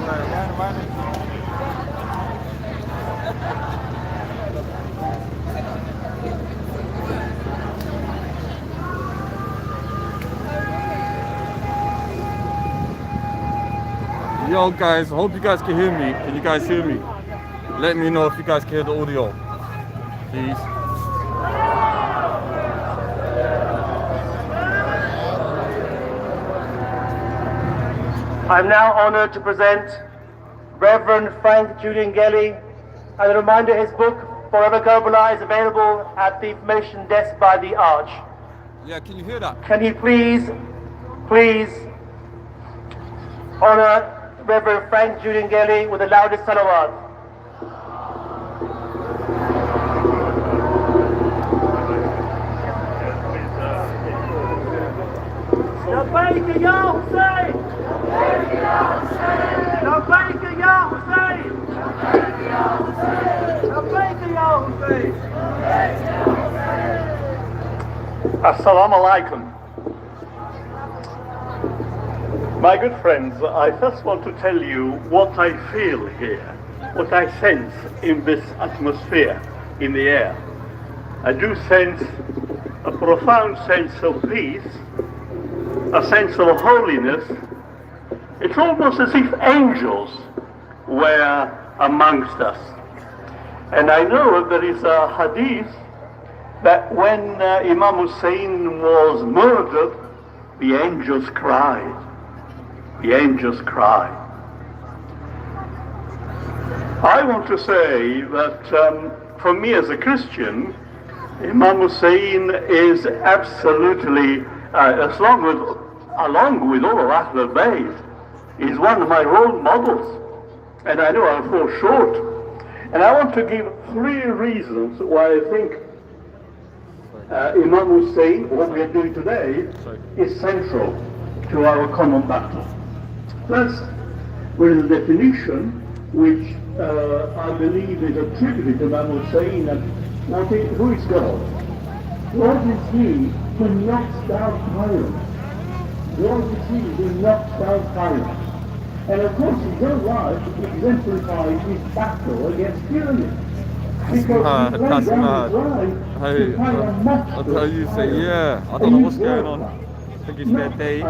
Yo guys, I hope you guys can hear me. Can you guys hear me? Let me know if you guys can hear the audio, please. I'm now honored to present Reverend Frank Julian Gelly. As a reminder, his book, Forever Karbala, is available at the information desk by the Arch. Yeah, can you hear that? Can you please honor Reverend Frank Julian Gelly with the loudest salawat. لبيك يا حسين لبيك يا حسين لبيك يا حسين. Assalamu alaikum. My good friends, I first want to tell you what I feel here, what I sense in this atmosphere, in the air. I do sense a profound sense of peace, a sense of holiness. It's almost as if angels were amongst us. And I know there is a hadith that when Imam Hussein was murdered, the angels cried. The angels cried. I want to say that for me as a Christian, Imam Hussein is absolutely, along with all of Ahlul Bayt, is one of my role models. And I know I fall short. And I want to give 3 reasons why I think Imam Hussein, what we are doing today, is central to our common battle. First, there is a definition which I believe is attributed to Imam Hussein, and who is God? God is he who knocks down tyrants. God is he who knocks down tyrants. And of course his own life exemplifies his battle against tyranny. Because he laid down his life to fight a much I'll tell you, say, yeah, I don't know what's going on. I think it's their day.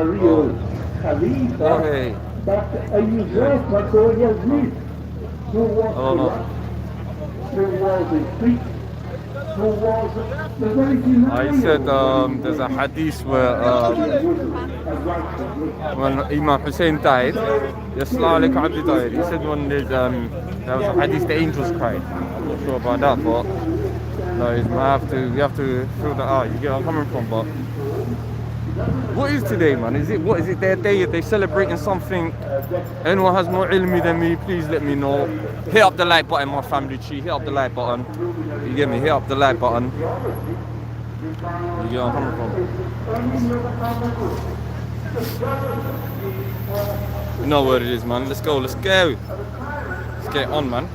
Okay. But a usurper called Yazid, who was a priest, who was the very denial. I said there's a hadith where when Imam Hussein died, Yasla alayka abdi died. He said when there was a hadith the angels cried. I'm not sure about that, but no, we have to feel that out. You get where I'm coming from, but what is today, man? Is it their day? Are they celebrating something? Anyone has more ilmi than me, please let me know. Hit up the like button, my family tree. Hit up the like button. You get me? Hit up the like button. You get where I'm coming from. You know what it is, man. Let's go. Let's go. Let's get on, man.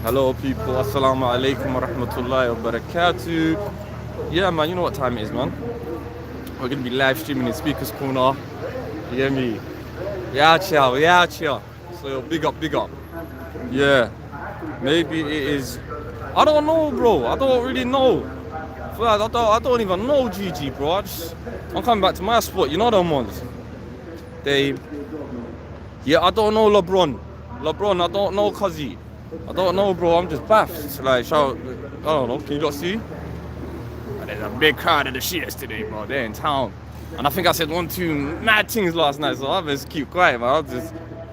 Hello, people. Assalamu alaikum wa rahmatullahi wa barakatuh. Yeah, man, you know what time it is, man. We're going to be live streaming in Speaker's Corner. You hear me? We out here. So big up. Yeah. Maybe it is. I don't know, bro. I don't really know. I don't even know GG, bro. I'm coming back to my spot. You know them ones. Yeah, I don't know LeBron, I don't know Kazi. I don't know, bro. I'm just baffed. Like, I don't know. Can you not see? There's a big crowd of the Shias today, bro. They're in town. And I think I said 1-2 mad things last night, so I just keep quiet, man.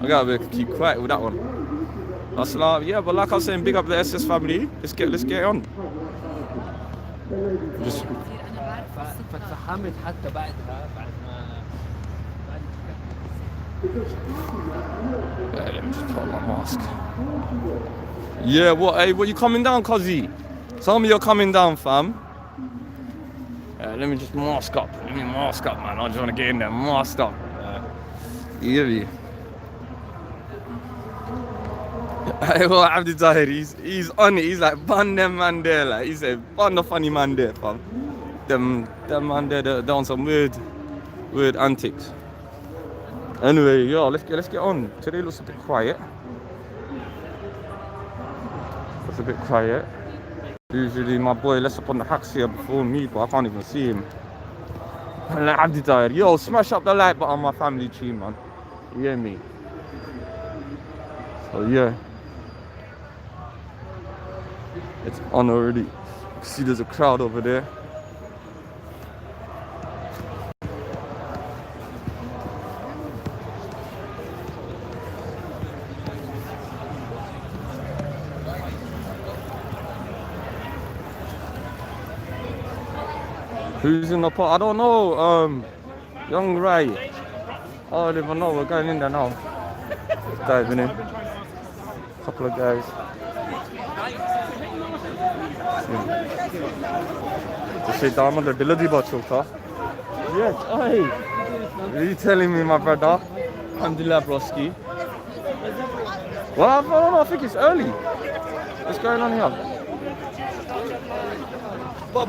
I gotta keep quiet with that one. That's like, yeah, but like I was saying, big up the SS family. Let's get on. Just let me just put on my mask. Yeah, what you coming down, Kazi? Tell me you're coming down, fam. Let me just mask up. Man. I just want to get in there, mask up. You hear me? Well, Abdi Tahir, he's on it. He's like, ban them man there. Like, he said, ban the funny man there, fam. Them man there, they're on some weird antics. Anyway, yo, let's get on. Today looks a bit quiet. It's a bit quiet. Usually my boy lets up on the hacks here before me, but I can't even see him. And like Abdi Tahir, yo, smash up the like button on my family tree, man. You hear me? So yeah, it's on already. You see, there's a crowd over there. Who's in the pot? I don't know. Young Ray. I don't even know. We're going in there now. Diving in. Couple of guys. Just say down on the delivery bottle, yes, aye. What are you telling me, my brother? Alhamdulillah, broski. Well, I don't know. I think it's early. What's going on here? Yeah.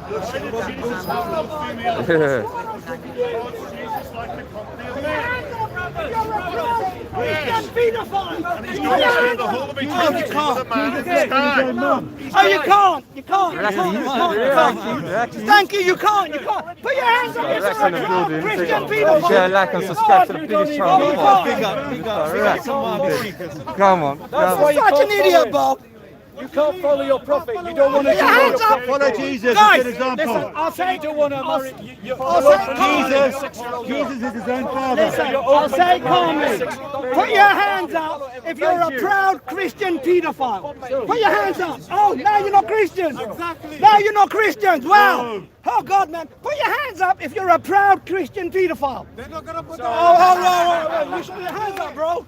Oh, you can't. Thank you, you can't. Put your hands up. Christian people. Share, like, and subscribe to the biggest channel. Come on. Such an idiot, Bob. You can't follow your prophet. You don't want to follow Jesus. Guys, as an example. Listen, I'll say, you don't want to marry. Jesus is his own father. Listen, I'll say calmly. Put your hands up if you're a proud Christian pedophile. Put your hands up. Oh, now you're not Christians. Exactly. Now you're not Christians. Wow. Oh God, man. Put your hands up if you're a proud Christian pedophile. They're not gonna put oh, you should put your hands up, bro.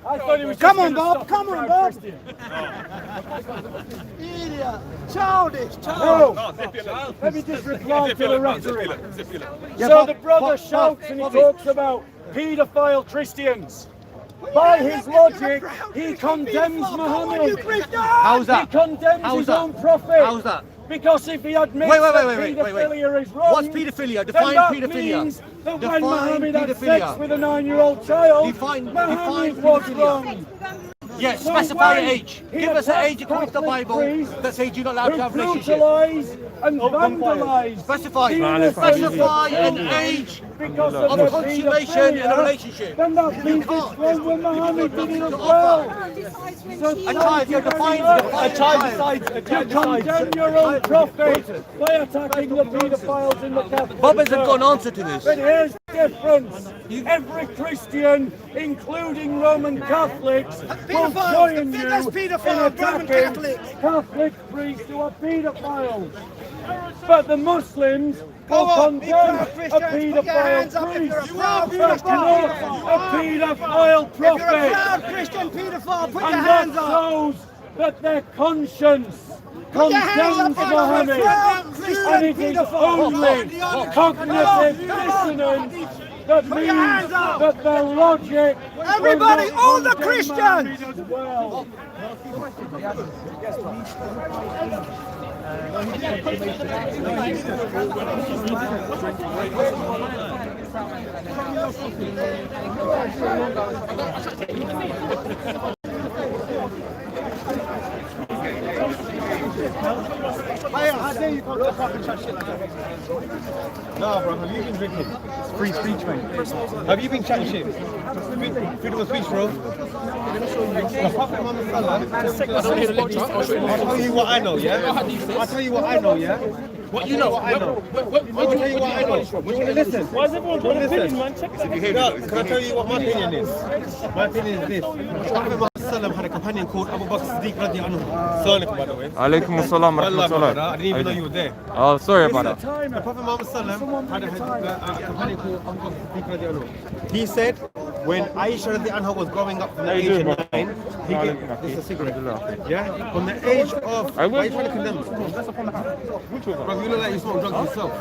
Come on, Bob. Come on, Bob. Idiot. Childish. Let me just reply to the rhetoric. So the brother shouts and he talks about paedophile Christians. By his logic, he condemns Muhammad. How's that? He condemns his own prophet. How's that? Because if he admits that paedophilia is wrong, what's paedophilia? then that means that when Muhammad had sex with a 9-year-old child, Muhammad was wrong. Yes, specify an age. Give us an age according to the Bible that says you're not allowed to have a relationship. Brutalize and vandalize. Specify an age because of consummation in a relationship. Then that means it's wrong when Muhammad did it as well. A child, you define a child decides. You condemn your own prophet by attacking the paedophiles in the Catholic Bob hasn't got an answer to this. But here's the difference. Every Christian, including Roman Catholics, will join you in attacking Catholic priests who are paedophiles. But the Muslims will condemn a paedophile priest, but not a paedophile prophet. And that shows that their conscience condemns Muhammad, and it is only cognitive dissonance that means that their logic. Everybody, all the Christians! Well. How dare you come to the fucking chat shit like that? No, bro, have you been drinking? It's free speech, mate. Have you been chatting shit? Freedom of speech, bro. The Prophet Muhammad Sallallahu I'll tell you what I know, yeah? I'll tell you what I know, yeah? What you know? What I know. I'll tell you what I know. Listen. Why is everyone got an opinion, man? Check that. No, can I tell you what my opinion is? My opinion is this. Prophet Muhammad Sallallahu had a companion called Abu Bakr Siddiq radiallahu anhu. Assalamu alaikum, by the way. Alaikum assalam wa rahmatullah. I didn't even know you were there. Oh, sorry about that. The Prophet Muhammad Sallallahu had a companion called Abu Bakr Siddiq radiallahu anhu. He said when Aisha radiallahu anha was growing up from the age of 9, he gave this a cigarette. Yeah? From the age of... Why are you trying to condemn me? Bro, you look like you smoke drugs yourself.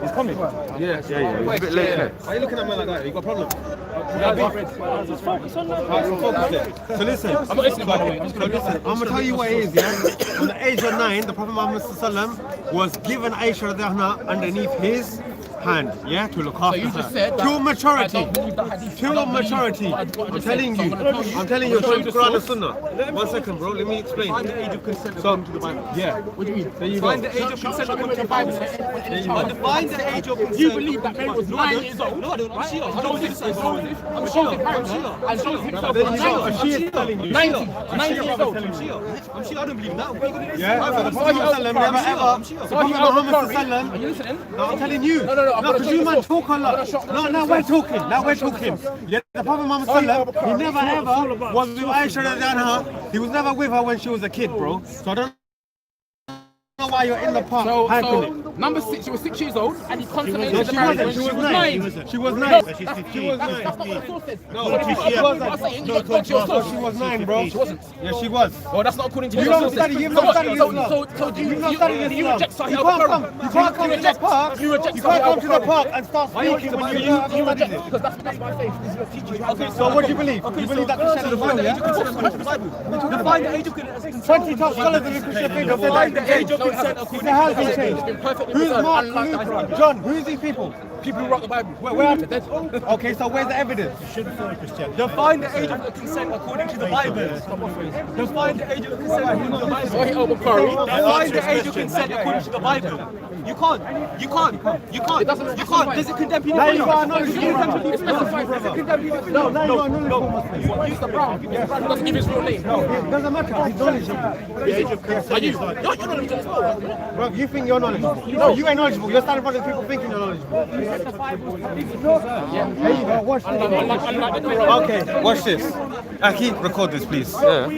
He's coming. Yeah. He's a bit late. Why are you looking at me like that? You got a problem? Just focus on that. So listen, I'm not listening, by the way. I'm going to tell you what it is, yeah? From the age of 9, the Prophet Muhammad Sallallahu was given Aisha radiallahu anha underneath his hand, yeah, to look after you just her. said that Till maturity. I don't believe that hadith. Till maturity. I'm telling you. I'm telling you, from Quran and Sunnah. 1 second, bro. Let me explain. Find the age of consent So, according to the Bible. yeah. What do you mean? There you go. Find the age of consent according to the Bible. Find the age of consent. You believe that Mary was 9 years old? No, I don't. I'm Shia. I'm Joseph married her, and Joseph himself There you was go. 90. She is telling you. 90 years old. I'm Shia. I don't believe that. Yeah, but the Prophet Muhammad never ever. The Prophet Muhammad Are you listening? No, I'm telling you. No, I'm gonna because show you you man this. talk a lot. No, now we're talking. Now we're talking. Yeah, the Prophet Muhammad he never ever was with Aisha Radhiyallahu. He was never with her when she was a kid, bro. So I don't know why you're in the park hyping it. So, number 6, she was 6 years old, and he No, consummated she the marriage wasn't. when She was 9. She was 9. No, She that's- was that's 9. not what the source says. No, I'm saying, you got to your source. She was 9, bro. She wasn't. Yeah, she was. Well, that's not according to You your don't sources. study. You've not studied Islam. So do You've not you studied you Islam. reject Sahih You can't come. al-Bukhari? You can't come to the park. You reject You can't come to the Sahih park and start speaking when you al-Bukhari. You not reject studied it. because that's my faith. This is your teaching. Okay, so what do you believe? You believe that Christian is real, yeah? Define the age of consent. 20 top scholars in the Christian faith have said Find that the age of consent it according has to been the Bible. changed. Who's Mark, Luke, John? Who's these people? People who wrote the Bible. Where okay, so where's the evidence? Define the age of consent according to the Bible. Define the age of consent according to the Bible. Sahih al-Bukhari. Define the age of consent according to the Bible. You can't. You can't. You can't. You can't. Does it condemn Now you pedophilia? got a knowledgeable brother. It specifies does it condemn pedophilia? No, now you got a knowledgeable Muslim. Use the brown. Use the brown. He doesn't give his real name. It doesn't matter, he's knowledgeable. Are you? You're knowledgeable as well. Bro, you think you're knowledgeable. No, you ain't knowledgeable. You're standing in front of people thinking you're knowledgeable. There you go, watch this. Okay, watch this. Aki, record this, please. Yeah. Now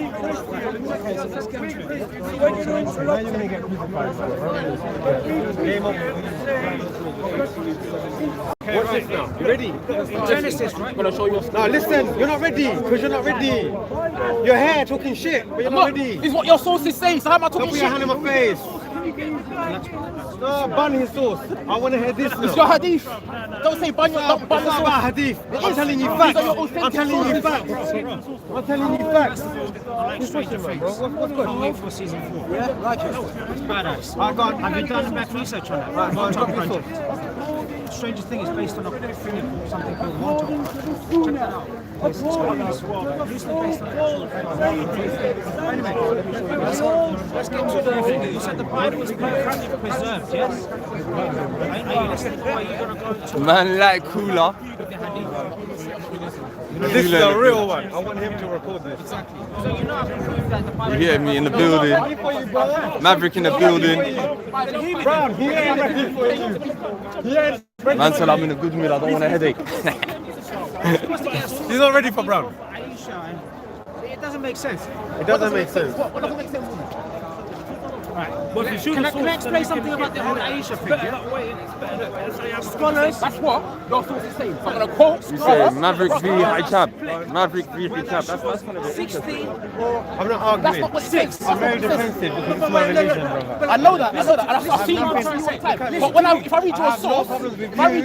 you're gonna get crucified. Game over. Okay, watch this now. You ready? Genesis, right? I'm gonna show you. Now listen, you're not ready, because you're not ready. You're here talking shit, but you're not ready. This is what your sources say. So how am I Don't talking put your hand shit? in my face. No, ban his source. I want to hear this It's your now. hadith. Don't say ban your It's ban not your about source. hadith. I'm telling you facts. These are your authentic I'm telling you sources. facts. I'm telling you facts. What's good? For season 4. Yeah, like it. It's badass. I got. Have you done back research on it? Right, go on, drop your source. Strangest thing is based on a film, something called Montauk. Check that out. It's loosely based on actual Anyway, let's get to the thing. You said the Bible is preserved, yes? Are you listening? Are you going to go to Man like cooler. This is a real one. I want him to record this. So you know I can prove that the Bible You hear me in the building. Maverick in the building. Brown, he ain't ready for you. He ain't ready. Man said I'm in a good mood. I don't want a headache. He's not ready for Brown. Aisha, it doesn't make sense. It doesn't make sense. What doesn't make sense? Can I explain something about the whole Aisha thing? Yeah? Scholars, That's what your sources say. So I'm gonna quote. You say Maverick v Hijab. Maverick v Hijab. That's kind of a 16 I'm not That's arguing. not what it says. I'm very defensive because it's my religion, brother. I know that, and I've seen you all the time. But if I read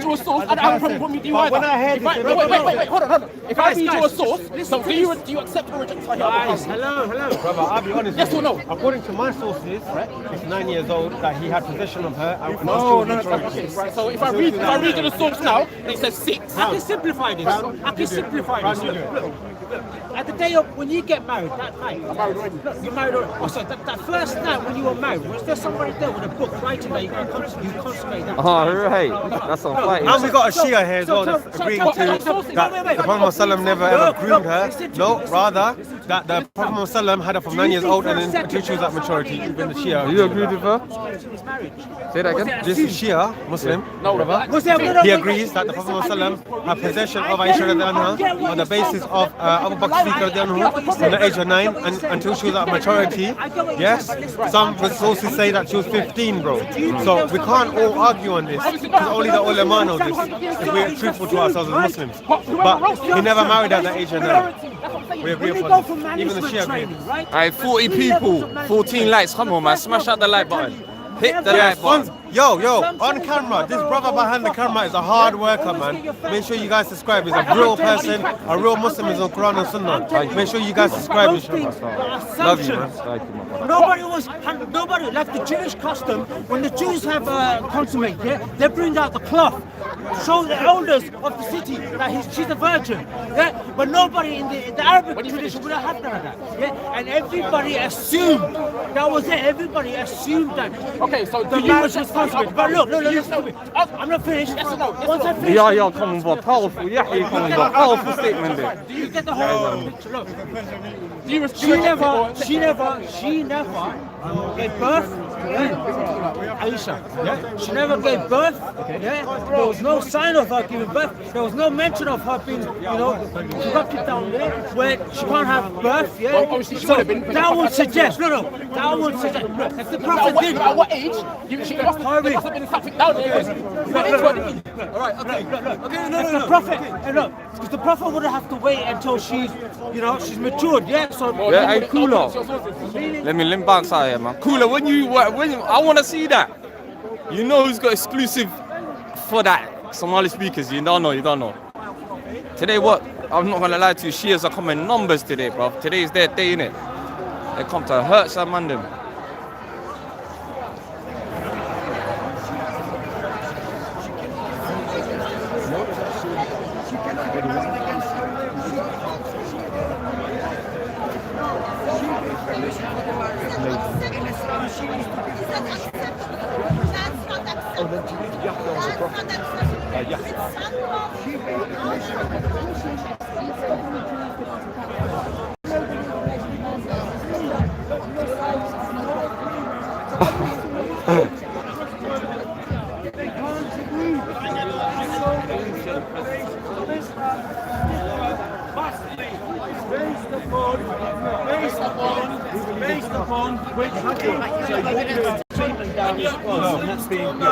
you a source, I don't have a problem with you But when either. I heard If I- this- Wait, hold on. If I read you a source, so do you accept or reject Sahih guys, al-Bukhari? hello. Brother, I'll be honest Yes with you. or no? According to my sources, he's 9 years old, that he had possession of her. And No. Okay, right. So if I read you the source now, it says 6. I can simplify this. I can simplify this. Look. At the day of when you get married, that night, you married already. Oh, so that first night when you were married, was there somebody there with a book writing that you consummate that? Oh, right. That's on fighting. And we got a Shia here as well that's agreeing to that the Prophet Muhammad never ever groomed her. No, rather that the Prophet Muhammad had her from 9 years old and then until she was at maturity. Even the Shia. You agree with her? Say that again. This is Shia, Muslim. No, brother. He agrees that the Prophet Muhammad had possession of Aisha radiallahu anha on the basis of Abu Bakr Siddiq radiallahu anhu from the age of 9 and until she was at maturity. Yes, some resources say that she was 15, bro. So we can't all argue on this because only the ulama know this if we're truthful to ourselves as Muslims. But he never married at the age of 9. We agree upon this. Even the Shia agree. Alright, 40 people, 14 likes. Come on, man. Smash out the like button. Hit the like button. Yo, on camera, this brother behind the camera is a hard worker, man. Make sure you guys subscribe. He's a real person, a real Muslim is on Quran and Sunnah. Make sure you guys subscribe, inshallah. Love you, man. Thank you, my brother. Nobody, like the Jewish custom, when the Jews have consummate, yeah, they bring out the cloth show the elders of the city that she's a virgin. Yeah, but nobody in the Arabic tradition would have had none of that. Yeah, and everybody assumed that was it. Everybody assumed that. Okay, so the man was responsible. But look, I'm not finished. Yes or no? Once I finish. Yeah, come on, powerful. Yeah, come on, powerful statement there. Do you get the whole picture? Look. She never gave birth. Yeah. Aisha. Yeah. She never gave birth. Yeah. There was no sign of her giving birth. There was no mention of her being, corrupted down there where she can't have birth. Yeah. Well, obviously she would have been. That would suggest. No. That would suggest. Look, if the prophet did. At what age? She must have been something down there. All right. Okay. Okay. No. The prophet. Look, because the prophet would have to wait until she's matured. Yeah. So. Yeah, hey, Cooler. Let me bounce out here, man. Cooler, when I want to see that. You know who's got exclusive for that? Somali speakers. You don't know. Today, what? I'm not gonna lie to you. Shias are coming numbers today, bro. Today is their day, innit? They come to hurt some man them. Based upon which That's being it's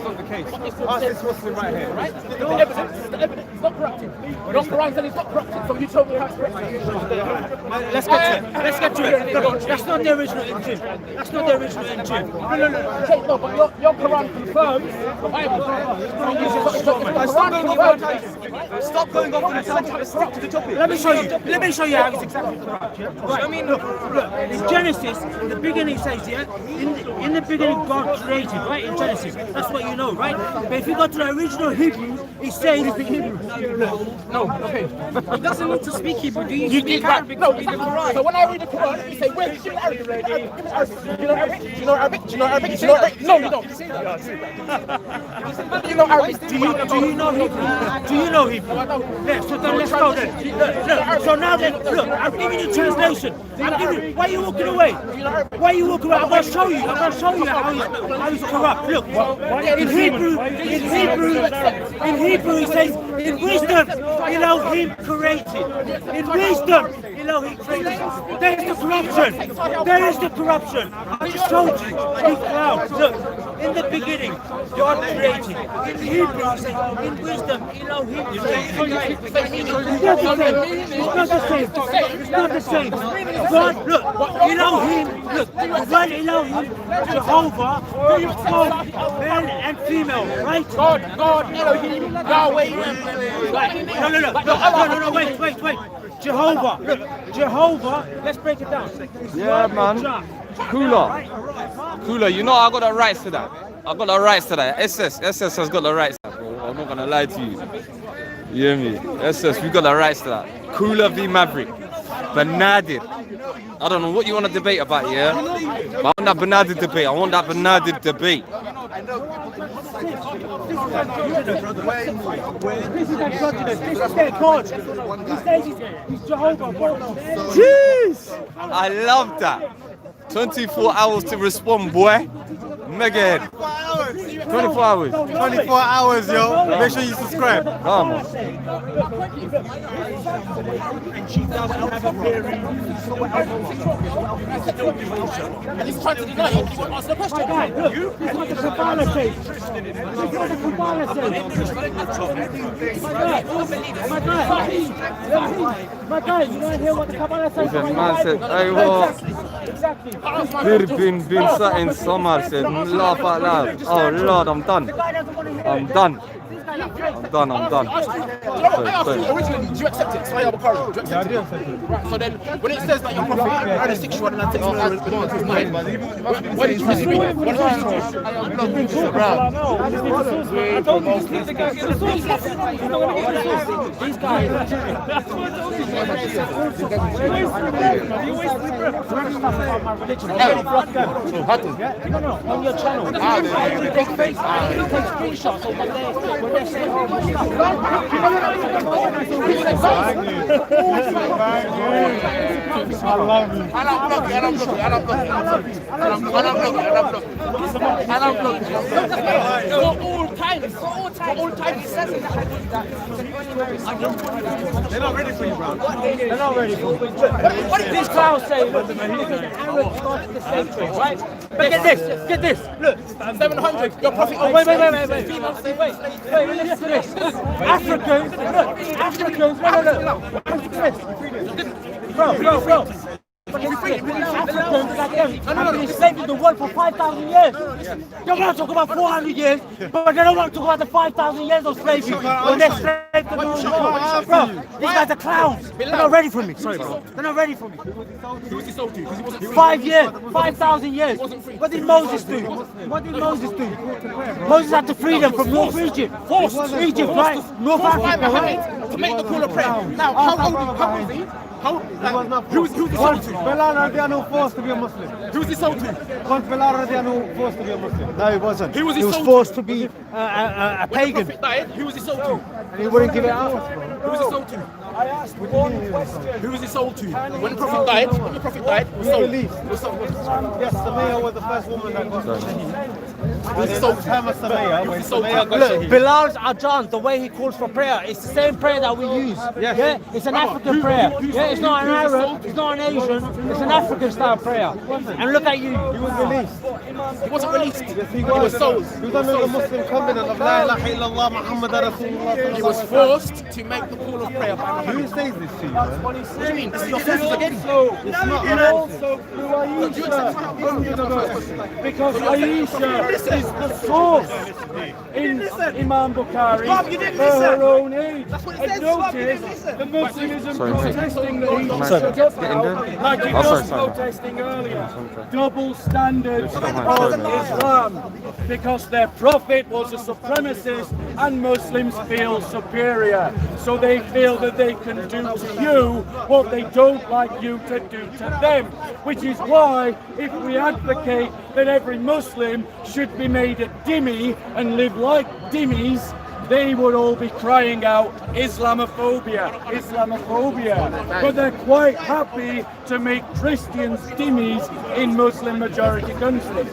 not the case. Ask this Muslim right here. Right? The evidence is not corrupted. The Quran said it's not corrupted, so you told me how it's corrupted. Let's get to it. Look, that's not the original engine. No, but your Quran confirms the Bible. Stop going off on a tangent. Let's stick to the topic. Let me show you how it's exactly correct. Yeah? Right. I mean, look. In Genesis, in the beginning says, yeah, in the beginning God created, right? In Genesis, that's what you know, right? But if you go to the original Hebrew, it says Hebrew. No, okay. He doesn't need to speak Hebrew. Do you speak Arabic? No, exactly. So when I read the Quran, you say, wait, give me Arabic. Do you know Arabic? Do you know Arabic? Do you know Arabic? Do you know Arabic? No, you don't. Do you know Arabic? Do you know Hebrew? Do you know Hebrew? Yeah, so then let's go then. Look, so now then, look, I'm giving you translation. Why are you walking away? Why are you walking away? I'm going to show you how he's corrupt. Look, in Hebrew it says, in wisdom, Elohim created. In wisdom, Elohim created. There is the corruption. I just told you. He's proud. Look, in the beginning, God created. In Hebrew it says, in wisdom, Elohim created. It's not the same. God, look, Elohim, look, the word Elohim, Jehovah, both male and female, right? God, Elohim, Yahweh. No, wait. Jehovah, look, Jehovah, let's break it down. Yeah, man. Cooler, you know I got the rights to that. SS has got the rights to that, bro. I'm not gonna lie to you. You hear me? SS, we got the rights to that. Cooler v Maverick. Benadir. I don't know what you want to debate about, yeah? But I want that Benadir debate. This is their God. He says he's Jehovah. Jeez! I love that. 24 hours to respond, boy. Megahead. 24 hours. 24 hours, yo. Make sure you subscribe. Come on. and she doesn't have a hearing. And he's trying to deny it. He won't answer the question. Look, this is what the Kabbalah says. This is what the Kabbalah says. My guy, you don't hear what the Kabbalah says. The man said, hey, what? Been sat in summer, said, laugh out loud. Oh, Lord, I'm done. I'm done. I'm done. I asked you originally, do you accept it? Sahih Bukhari, do you accept it? Right, so then, when it says that your prophet had a sexual and takes one as his mind, what did you disagree with? What did you disagree These guys. On your channel. Take screenshots of when they're saying all this I love you. He says it. They're not ready for you, bro. They're not ready for you. What did these clowns say? Look, the Arabs started the century, right? But get this. Look, 700. Your prophet. oh, wait. Listen to this. Africans, Bro. Africans like them have been enslaved in the world for 5,000 years. They want to talk about 400 years, but they don't want to talk about the 5,000 years of slavery when they're enslaved to the world. Bro, these guys are clowns. They're not ready for me. Sorry, bro. They're not ready for me. Who was he sold to? 'Cause he wasn't free. 5 years, 5,000 years. What did Moses do? Moses had to free them from North Egypt. Egypt, right? North Africa, right? To make the call of prayer. Now, how old was he? Who was he sold to? Bilal radiallahu forced to be a Muslim. Who was he sold to? Was Bilal radiallahu forced to be a Muslim? No, he wasn't. Who was he sold to? forced to be a When the pagan. prophet died, who was he sold to? And he wouldn't give it out. Who was he sold to? I asked one question. Who was he sold to? When the prophet died, he was sold. Released. Yes, Sameya was the first woman that got Who was he sold to? Sameya, when Sameya got Look, shaheed. Bilal's Adhan, the way he calls for prayer, it's the same prayer that we use. Yeah, it's an African prayer. Yeah, it's not an Arab, it's not an Asian, it's an African style prayer. And look at you. He was released. He wasn't released. Yes, he He was sold. He was under the Muslim covenant of La ilaha illallah Muhammad Rasulullah. He was forced to make the call of prayer by Who Muhammad. says this to you, man? What do you mean? This is your sources again. Also, through Aisha in universe, because Aisha is the source in Imam Bukhari for her own age. And notice the Muslimism protesting that he should up now, like it was protesting earlier. Double standards of Islam, because their prophet was a supremacist and Muslims feel superior. So they feel that they can do to you what they don't like you to do to them, which is why if we advocate that every Muslim should be made a dhimmi and live like dhimmis, they would all be crying out Islamophobia. But they're quite happy to make Christians dhimmis in Muslim majority countries.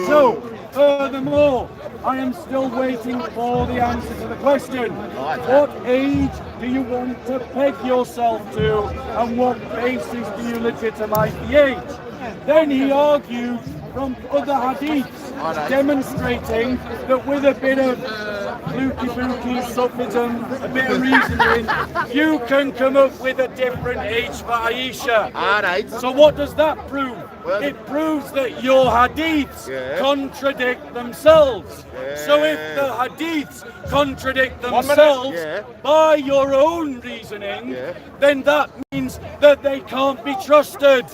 So, furthermore, I am still waiting for the answer to the question. What age do you want to peg yourself to, and what basis do you legitimize the age? Then he argued from other hadiths, demonstrating that with a bit of fluky sufism, a bit of reasoning, you can come up with a different age for Aisha. So what does that prove? It proves that your hadiths contradict themselves. So if the hadiths contradict themselves by your own reasoning, then that means that they can't be trusted.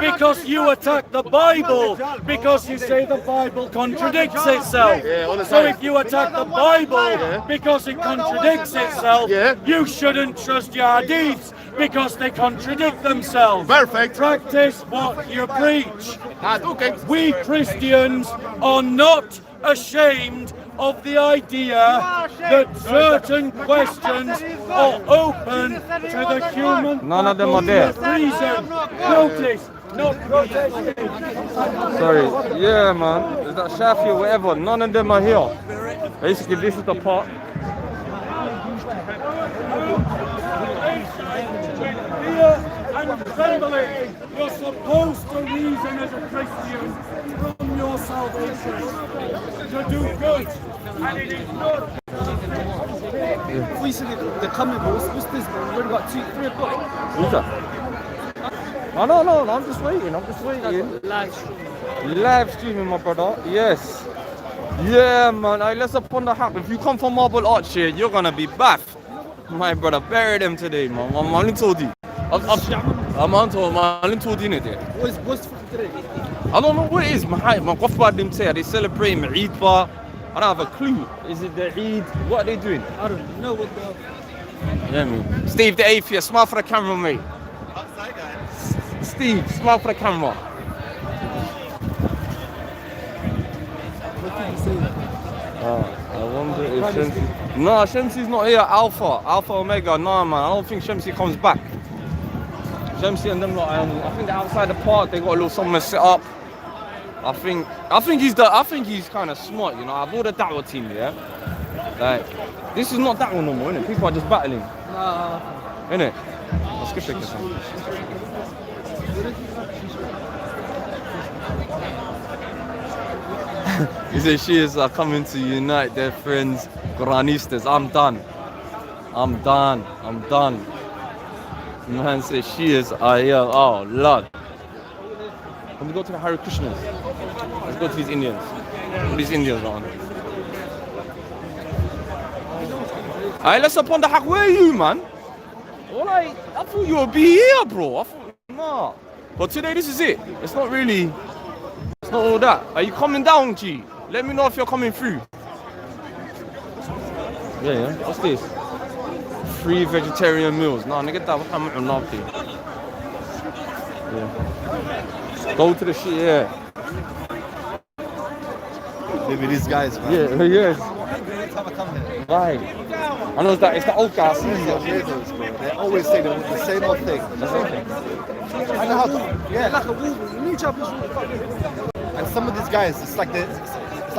Because you attack the Bible, because you say the Bible contradicts itself. So if you attack the Bible because it contradicts itself, you shouldn't trust your hadiths because they contradict themselves. Perfect. Practice what you preach. We Christians are not ashamed of the idea that certain questions are open to the human None of them are there. reason. Notice, not protesting. Sorry. Yeah, man. Is that Shafi or whatever? None of them are here. Basically, this is the part. Fear and trembling. You're supposed to reason as a Christian from your salvation to do good, and it is not. Recently, the coming, what's this? We've already got 2-3 o'clock. Who's that? Oh, no, I'm just waiting. Live streaming, my brother. Yes. Yeah, man. Hey, let's up on the hack. If you come from Marble Arch here, you're gonna be baff. My brother, bury them today, man. I'm only told you. I'm on to my only told you there. What's today? I don't know what it is. My what about them say? They celebrating Eid bar. I don't have a clue. Is it the Eid? What are they doing? I don't know what the... Yeah, man. Steve the atheist, smile for the camera, mate. Steve, smile for the camera. I wonder if Shamsi... No, Shamsi's not here. Alpha Omega. No, man. I don't think Shamsi comes back. Shamsi and them lot. I think they're outside the park. They got a little somewhere set up. I think he's kind of smart. You know, I've all the Da'wah team, yeah. Like, this is not Da'wah no more, innit? People are just battling. Innit? Let's go check this one. He said Shias are coming to unite their friends, Quranistas. I'm done. Man says Shias are here. Oh, Lord. Can we go to the Hare Krishnas? Let's go to these Indians. What these Indians are on. Alright, let's up on the hack. Where are you, man? Well, I thought you would be here, bro. I thought, nah. But today, this is it. It's not all that. Are you coming down, G? Let me know if you're coming through. Yeah. What's this? Free vegetarian meals. Nah, nigga, that I'm not. Yeah. Go to the shit, yeah. Maybe these guys, man. Yeah, yes. Every time I come here. Right. I know that it's the old guys. They always say the same old thing. I know how to, yeah. Like a wolf. And some of these guys, it's like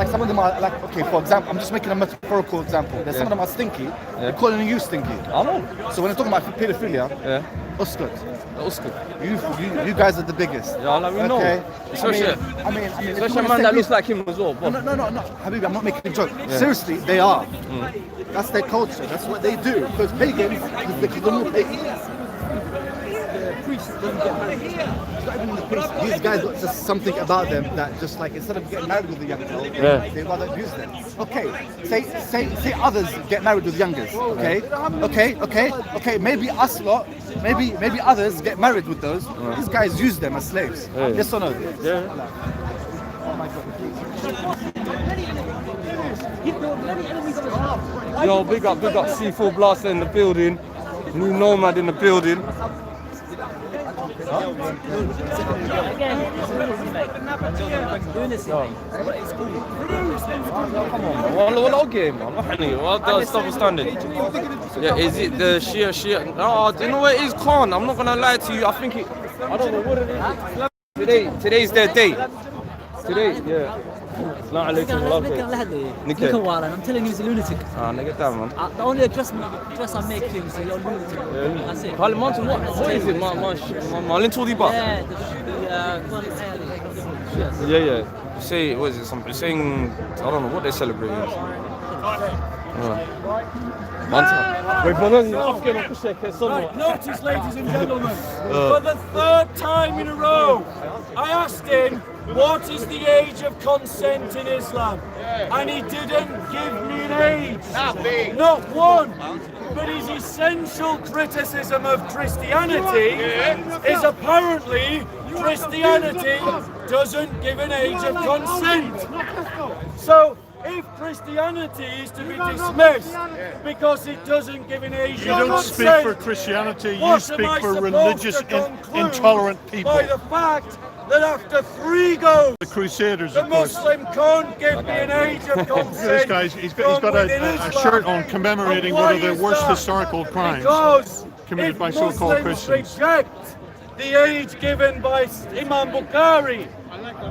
some of them are like, okay, for example, I'm just making a metaphorical example. Some of them are stinky. They're calling you stinky. I know. So when they're talking about pedophilia, Uskut. You guys are the biggest. Yeah, like we know. I mean, especially a man that looks like him as well. No, Habibi, I'm not making a joke. Yeah. Seriously, they are. That's their culture. That's what they do. Because pagans, because they're more pagans. Priests don't get married. These guys got just something about them that just like instead of getting married with the young girl, they rather abuse them. Okay, say others get married with youngers. Okay. Maybe us lot, maybe others get married with those. These guys use them as slaves. Yes or no? Yeah. Oh my God. Yo, big up C4 Blaster in the building. New Nomad in the building. What game, man? What the double standard? Yeah, is it the Shia? Oh, do you know what it is, Khan? I'm not gonna lie to you. I think it. I don't know what it is. Today's their day. Today, yeah. I'm telling you, he's a lunatic. Nigga, damn, man. The only dress I make things, so you're a lunatic. That's it. What is it? My little bar? Yeah. Say, what is it? Something saying, I don't know what they're celebrating. Notice, ladies and gentlemen, for the third time in a row, I asked him, what is the age of consent in Islam? And he didn't give me an age. Not one. But his essential criticism of Christianity is apparently Christianity doesn't give an age of consent. So, if Christianity is to be dismissed because it doesn't give an age of consent, you don't speak for Christianity, you speak for religious intolerant people. By the fact that after 3 goes, the Crusaders, the Muslim can't give me an age of consent. This guy's he's got a shirt on commemorating one of the worst historical crimes committed by so-called Christians. Reject the age given by Imam Bukhari,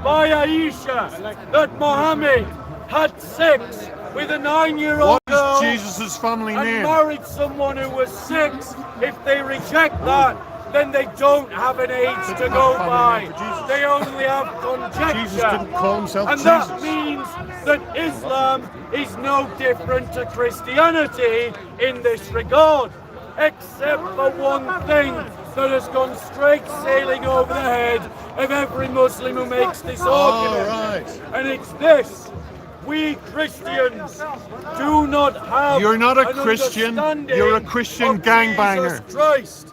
by Aisha, that Muhammad had sex with a 9-year-old girl. What is Jesus' family name? And married someone who was 6. If they reject that, then they don't have an age to go by. They only have conjecture. Jesus didn't call himself and Jesus. that means that Islam is no different to Christianity in this regard, except for one thing that has gone straight sailing over the head of every Muslim who makes this argument. And it's this. we Christians do not have You're not a an Christian, understanding you're a Christian of gangbanger. Jesus Christ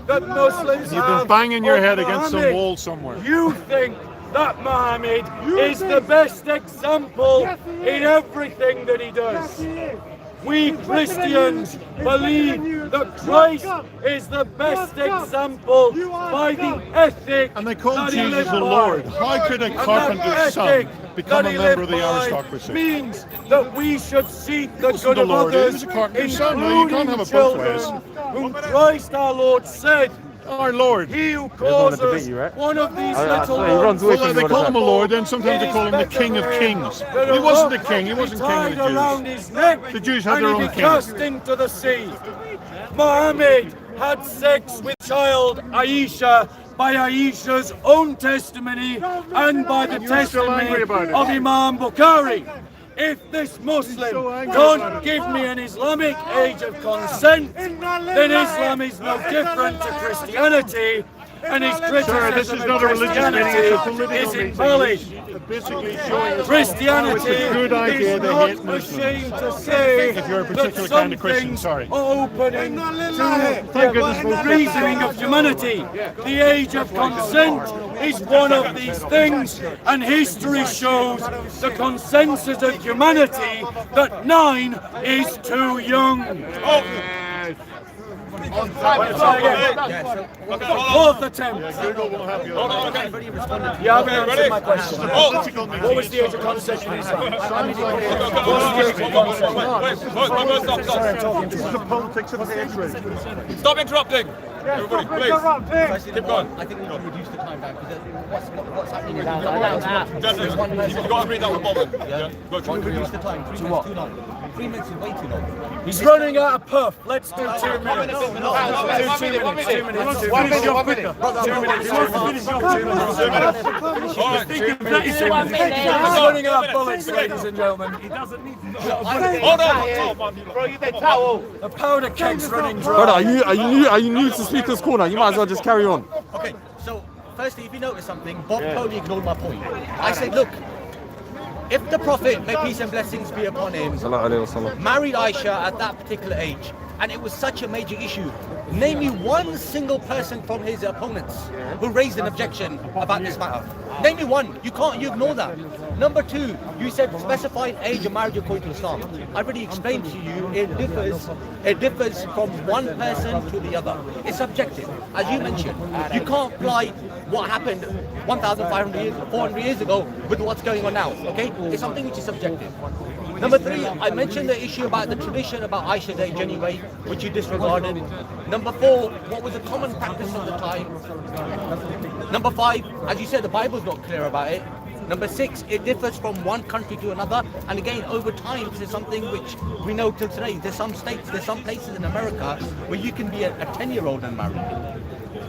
that Muslims You've have been banging your of head against some Muhammad. wall somewhere. You think that Muhammad is the best example in everything that he does. We Christians believe that Christ is the best example by the ethic And they call that he Jesus lived the by. Lord. How could a And that carpenter's son ethic become that a he member of lived the by aristocracy? means that we should seek the wasn't good the of Lord, he others, was a carpenter's son. No, you can't including have it both ways. children, whom Christ our Lord said, Our Lord. he who doesn't wanna debate causes you, right? one of these Oh, yeah, little so he runs away ones from Well, they you call all the him a time. Lord, then sometimes they call him the King of Kings. He wasn't the king, he wasn't king of around the Jews. his neck, The Jews had and their he'd own be king. cast into the sea. Muhammad had sex with child Aisha by Aisha's own testimony and by the You're still angry testimony about it. of Imam Bukhari. If this Muslim so angry about don't it. give me an Islamic age of consent, then Islam is no different to Christianity, and his Sir, criticism this is of not a religious meeting, it's a Christianity political is meeting. invalid. Basically showing us Christianity how it's a good idea is to not hate Muslims. ashamed to say If you're a that particular some kind of Christian, things sorry. are opening Thank goodness to for the reasoning of humanity. The age of consent is one of these things, and history shows the consensus of humanity that 9 is too young. Fourth attempt. You haven't answered my question. What was the age of consent in Islam? What was the age of consent? Sorry, I'm talking to you. the politics of hatred. Stop interrupting! Everybody, please. Keep going. I think we can reduce the time down because what's happening is Gentlemen, you've got to read that one bottom. Yeah. Go, want to reduce the time. 3 minutes too long. 3 minutes is way too long. He's running out of puff. Let's do 2 minutes. 2 minutes. 2 minutes. He's running out of bullets, ladies and gentlemen. He doesn't need Hold on! Bro, you the towel. the powder keg's running dry. Brother, are you new to Speaker's Corner? You might as well just carry on. Okay, so firstly, if you notice something, Bob totally ignored my point. I said, look, if the Prophet, may peace and blessings be upon him, Sallallahu Alaihi Wasallam. married Aisha at that particular age, and it was such a major issue, name me one single person from his opponents who raised an objection about this matter. Name me one. You can't. You ignore that. Number 2, you said specified age of marriage according to Islam. I already explained to you it differs. It differs from one person to the other. It's subjective, as you mentioned. You can't apply what happened 1,500 years, 400 years ago with what's going on now. Okay, it's something which is subjective. Number 3, I mentioned the issue about the tradition about Aisha's age anyway, which you disregarded. Number 4, what was the common practice of the time? Number 5, as you said, the Bible's not clear about it. Number 6, it differs from one country to another, and again, over time, this is something which we know till today. There's some states, there's some places in America where you can be a 10-year-old and married.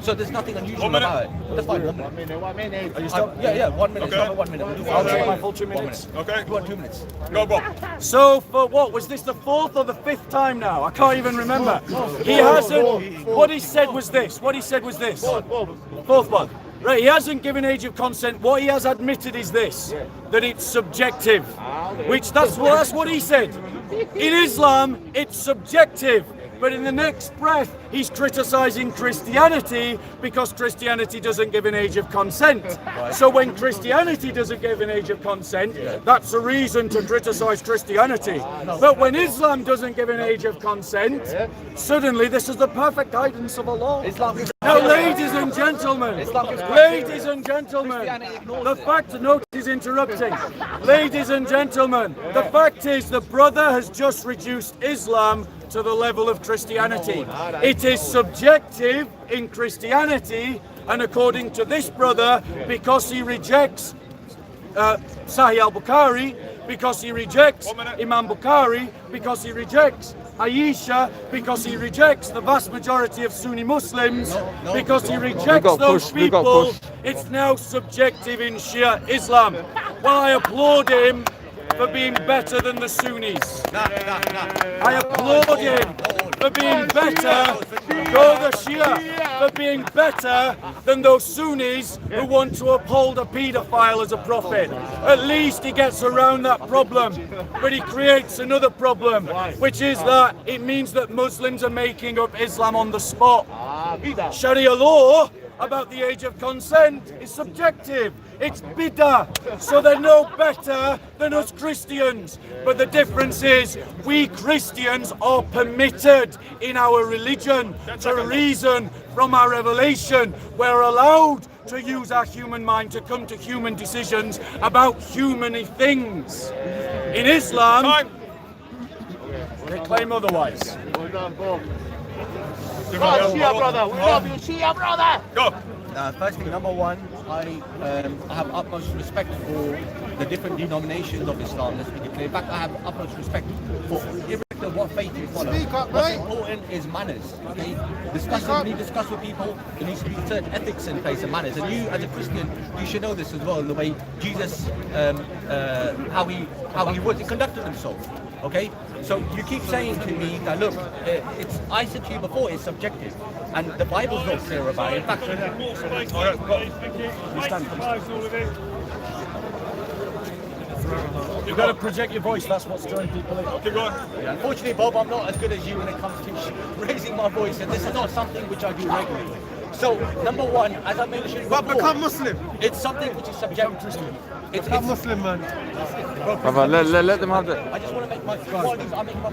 So there's nothing unusual about it. That's fine. 1 minute. 1 minute. Are you still? Yeah, 1 minute. Okay. Stop at 1 minute. I'll take my full 2 minutes. 1 minute. Okay. You want 2 minutes? Go, Bob. So for what, was this the 4th or the 5th time now? I can't even remember. He hasn't, what he said was this. Fourth one. Right, he hasn't given age of consent. What he has admitted is this, that it's subjective. Which, that's what he said. In Islam, it's subjective. But in the next breath, he's criticizing Christianity because Christianity doesn't give an age of consent. So when Christianity doesn't give an age of consent, that's a reason to criticize Christianity. But when Islam doesn't give an age of consent, suddenly this is the perfect guidance of Allah. Now, ladies and gentlemen, the fact, note he's interrupting. Ladies and gentlemen, the fact is the brother has just reduced Islam to the level of Christianity. It is subjective in Christianity, and according to this brother, because he rejects Sahih al-Bukhari, because he rejects Imam Bukhari, because he rejects Aisha, because he rejects the vast majority of Sunni Muslims, because he rejects those people, it's now subjective in Shia Islam. Well, I applaud him for being better than the Sunnis. I applaud him for being better, go the Shia for being better than those Sunnis who want to uphold a paedophile as a prophet. At least he gets around that problem, but he creates another problem, which is that it means that Muslims are making up Islam on the spot. Sharia law about the age of consent is subjective. It's bid'ah, so they're no better than us Christians. But the difference is, we Christians are permitted in our religion to reason from our revelation. We're allowed to use our human mind to come to human decisions about human things. In Islam, they claim otherwise. Shia brother, we love you, Shia brother. Go. First thing, number one, I have utmost respect for the different denominations of Islam. Let's be clear. In fact, I have utmost respect for irrespective of what faith you follow. What's important is manners. Okay, when you discuss with people, there needs to be certain ethics in place and manners. And you, as a Christian, you should know this as well. The way Jesus, how he conducted himself. Okay, so you keep saying to me that look, I said to you before, it's subjective, and the Bible's not clear about it. In fact, you've got to project your voice. That's what's throwing people in. Okay, go on. Yeah, unfortunately, Bob, I'm not as good as you when it comes to raising my voice, and this is not something which I do regularly. So, number one, as I mentioned before, become Muslim. It's something which is subjective. It's Muslim, man. Brother, let them have it. I just want to make my point. I'm making my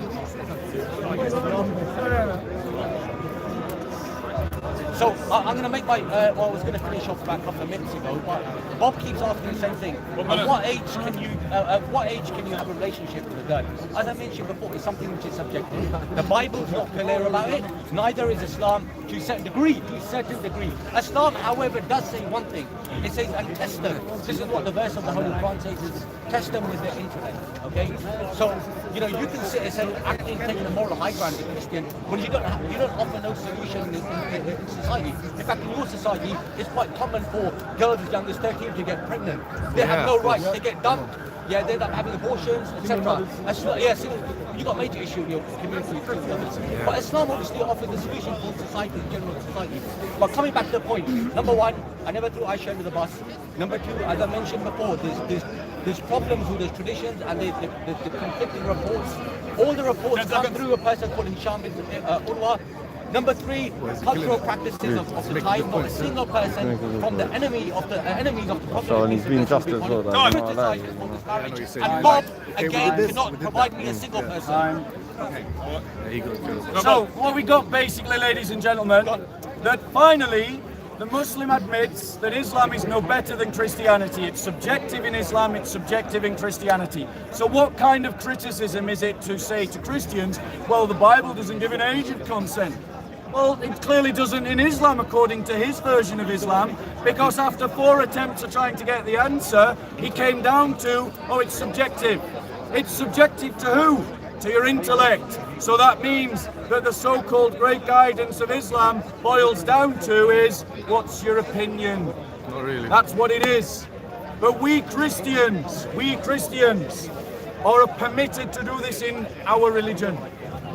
So I'm going to make my. Well, I was going to finish off about a couple of minutes ago, but Bob keeps asking the same thing. At what age can you? At what age can you have a relationship with a girl? As I mentioned before, it's something which is subjective. The Bible's not clear about it. Neither is Islam to a certain degree. To a certain degree, Islam, however, does say one thing. It says, "And test them." This is what the verse of the Holy Quran says: is test them with their intellect. Okay, so you can sit and say acting, taking a moral high ground as a Christian when you don't offer no solution in society. In fact, in your society, it's quite common for girls as young as 13 to get pregnant. They have no rights. They get dumped. Yeah, they end up having abortions, etc. You got a major issue in your community. But Islam obviously offers the solution for society, general society. But coming back to the point, number one, I never threw Aisha under the bus. Number two, as I mentioned before, there's problems with the traditions and the conflicting reports. All the reports come through a person called Hisham bin Urwa. Number three, cultural practices of the time. Not a single person from the enemies of the Prophet. So, and he's been just as well. And Bob, again, cannot provide me a single person. So, what we got basically, ladies and gentlemen, that finally the Muslim admits that Islam is no better than Christianity. It's subjective in Islam, it's subjective in Christianity. So what kind of criticism is it to say to Christians, well, the Bible doesn't give an age of consent? Well, it clearly doesn't in Islam, according to his version of Islam, because after 4 attempts of trying to get the answer, he came down to, oh, it's subjective. It's subjective to who? To your intellect. So that means that the so-called great guidance of Islam boils down to is, what's your opinion? Not really. That's what it is. But we Christians are permitted to do this in our religion.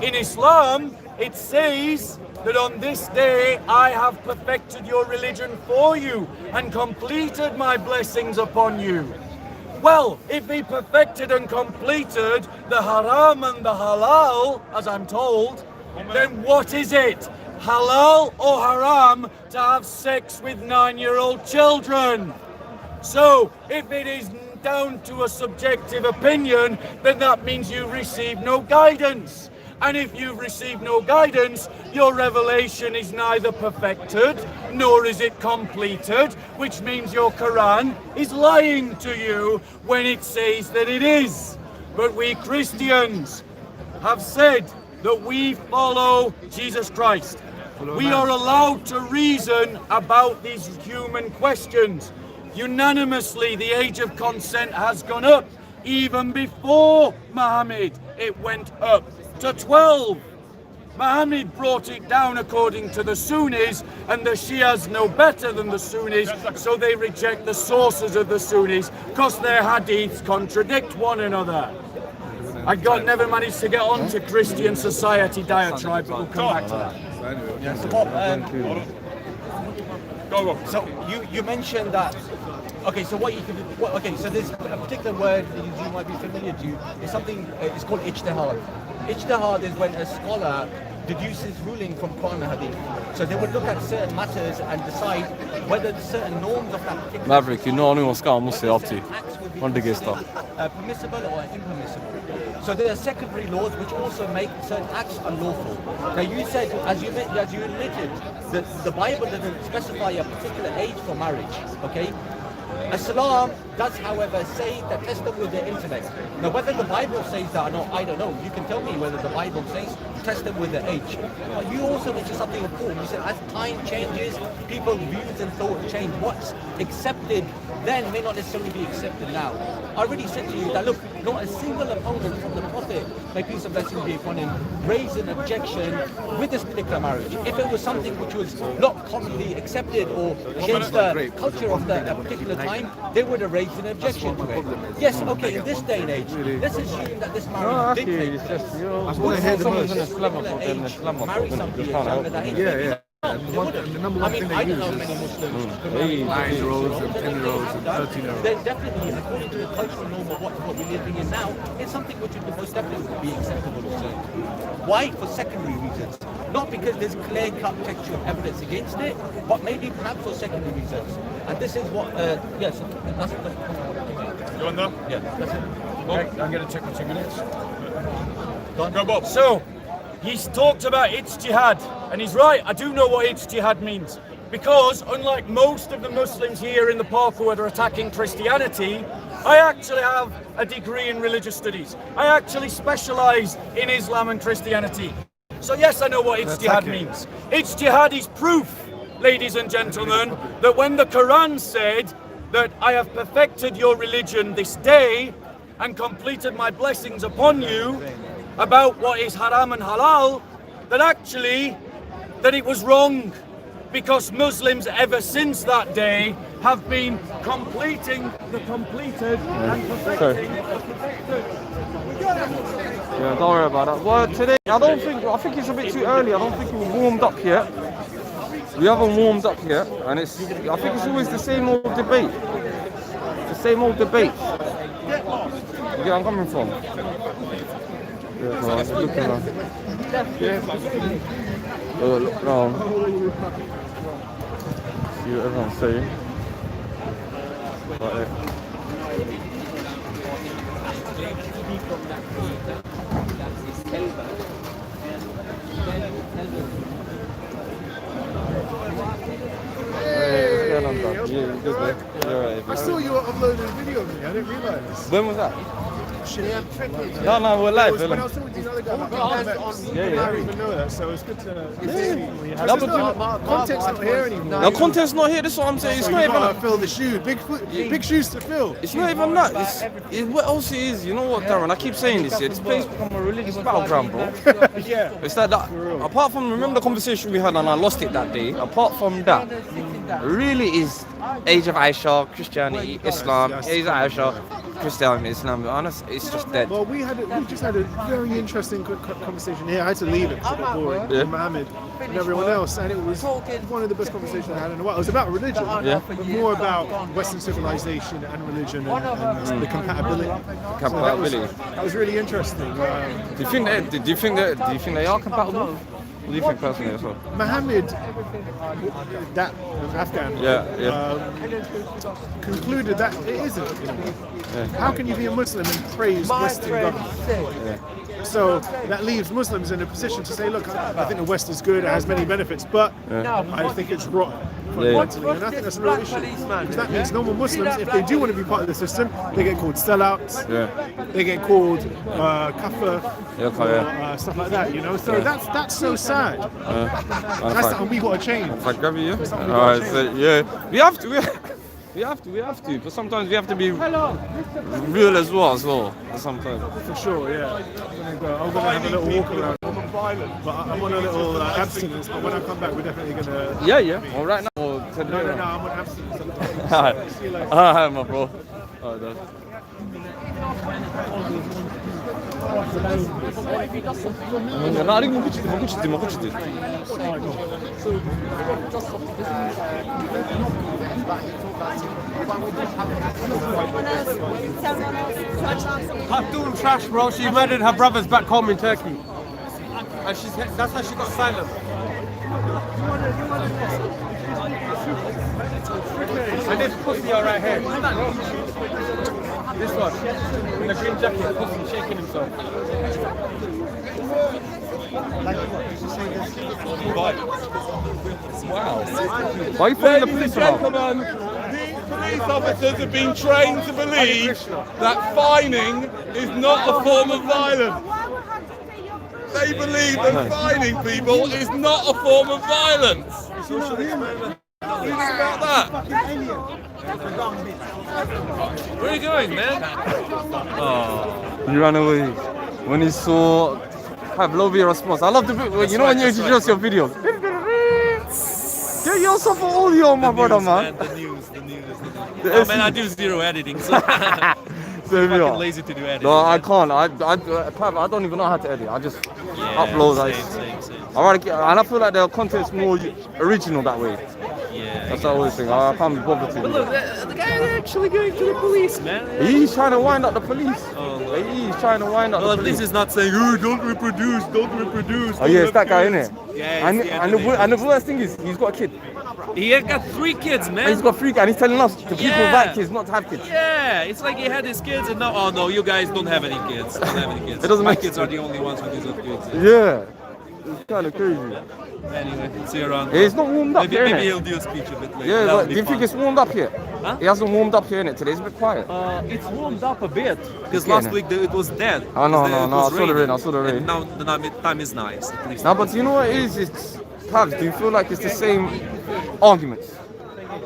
In Islam, it says that on this day I have perfected your religion for you and completed my blessings upon you. Well, if he perfected and completed the haram and the halal, as I'm told, then what is it? Halal or haram to have sex with 9-year-old children? So, if it is down to a subjective opinion, then that means you receive no guidance. And if you've received no guidance, your revelation is neither perfected, nor is it completed, which means your Quran is lying to you when it says that it is. But we Christians have said that we follow Jesus Christ. We are allowed to reason about these human questions. Unanimously, the age of consent has gone up. Even before Muhammad, it went up to 12. Muhammad brought it down according to the Sunnis, and the Shias know better than the Sunnis, so they reject the sources of the Sunnis because their hadiths contradict one another. And God never managed to get on to Christian society diatribe, but we'll come back to that. So, so you mentioned that. Okay, so what you can do, okay, so there's a particular word that you might be familiar to. It's something. It's called ijtihad. Ijtihad is when a scholar deduces ruling from Quran and Hadith. So they would look at certain matters and decide whether certain norms of that particular Maverick, you know vad ska måste jag till. On the guest permissible or impermissible. So there are secondary laws which also make certain acts unlawful. Now you said, as you admitted, that the Bible doesn't specify a particular age for marriage. Okay. Islam does, however, say that test them with their intellect. Now, whether the Bible says that or not, I don't know. You can tell me whether the Bible says test them with their age. But you also mentioned something important. You said as time changes, people's views and thoughts change. What's accepted then may not necessarily be accepted now. I already said to you that, look, not a single opponent from the Prophet, may peace and blessings be upon him, raised an objection with this particular marriage. If it was something which was not commonly accepted or against the culture of the particular time, they would have raised an objection to it. Yes, okay, in this day and age, let's assume that this marriage did take place. Would someone in a particular age marry somebody younger than age? Yeah. I mean, I don't know many Muslims who marry 9-year-olds and 10-year-olds and 13-year-olds. Then definitely, according to the cultural norm of what we're living in now, it's something which would most definitely be acceptable to certain. Why? For secondary reasons. Not because there's clear-cut textual evidence against it, but maybe perhaps for secondary reasons. And this is what, yes, that's what. You want that? Yeah, that's it. Okay, I'm going to check for 2 minutes. Go, Bob. So, he's talked about ijtihad, and he's right, I do know what ijtihad means. Because, unlike most of the Muslims here in the Parkwood are attacking Christianity, I actually have a degree in religious studies. I actually specialise in Islam and Christianity. So yes, I know what ijtihad means. Ijtihad is proof, ladies and gentlemen, that when the Quran said that I have perfected your religion this day and completed my blessings upon you about what is haram and halal, that actually that it was wrong, because Muslims ever since that day have been completing the completed and perfecting the perfected. Yeah, don't worry about that. Well, today, I think it's a bit too early. I don't think we've warmed up yet. We haven't warmed up yet, and I think it's always the same old debate. The same old debate. You get where I'm coming from? Yeah, so I'm looking around. Look around. See what everyone's saying. But, I saw you were uploading a video of me. I didn't realise. When was that? No, we're live. When I was talking to the other guy about I didn't even know that, so it's good to see. Content's not here anymore. No, content's not here. That's what I'm saying. It's so not you even gotta fill the shoes. Big shoes to fill. It's not even that. It's what else it is. You know what, Darren? I keep saying this here. This place become a religious battleground, bro. Yeah. It's like that. Apart from, remember the conversation we had and I lost it that day. Apart from that, really is Age of Aisha, Christianity, Islam, Age of Aisha, Christianity, Islam. Honest, it's just dead. Well, we just had a very interesting conversation here. I had to leave it because it got boring with Mohammed and everyone else, and it was one of the best conversations I had in a while. It was about religion, but more about Western civilization and religion and the compatibility. So that was really interesting. Do you think they are compatible? What do you think personally as well? Mohammed, that Afghan, concluded that it isn't. How can you be a Muslim and praise Western government? So that leaves Muslims in a position to say, look, I think the West is good, it has many benefits, but I think it's rotten fundamentally, and I think that's a real issue. Because that means normal Muslims, if they do want to be part of the system, they get called sellouts, they get called kafir, stuff like that, you know. So that's so sad. That's something we got to change. If I grab you, alright, so we have to. We have to, but sometimes we have to be real as well. Sometimes. For sure, yeah. I'm gonna have a little walk around. But I'm on a little abstinence. But when I come back, we're definitely gonna. Yeah. All right now. No, I'm on abstinence. Alright. See you later. Alright, my bro. Alright, لا عليك ما كنتش تدي Khatun trash, bro. She murdered her brothers back home in Turkey. And that's how she got asylum. And this pussy right here. This one. In the green jacket, pussy shaking himself. Wow. Why are you putting the police around? Police officers have been trained to believe that fining is not a form of violence. They believe that fining people is not a form of violence. What do you think about that? Where are you going, man? Oh. He ran away when he saw Pavlovia response. I love the bit when you know when you introduce your videos. Get yourself an audio, my brother, man. The news. Oh man, I do zero editing, so I'm fucking lazy to do editing. No, I can't. I don't even know how to edit. I just upload. Same. And I feel like the content's more original that way. Yeah. That's what I always think. I can't be bothered to. But look, the guy is actually going to the police, man. He's trying to wind up the police. Oh, he's trying to wind up the police. This is not saying, oh, don't reproduce. Oh yeah, it's that guy, isn't it? Yeah, and the worst thing is, he's got a kid. He had got 3 kids, man. And he's got 3 kids, and he's telling us, the people without kids, not to have kids. Yeah, it's like he had his kids, and now, oh no, you guys don't have any kids. It doesn't My make kids are the only ones who deserve to exist. Yeah. It's kind of crazy. Anyway, see you around. It's not warmed up here, Maybe innit? he'll do a speech a bit later. Yeah, That would but be do you think fun. it's warmed up here? Huh? It hasn't warmed up here, innit? Today's a bit quiet. It's warmed up a bit because It's last getting week it was dead. Oh, no, It no, I was saw the rain, I raining. saw the rain. And now the time is nice. At least. No, but do you know what it is? It's, Pabs, do you feel like it's the same arguments?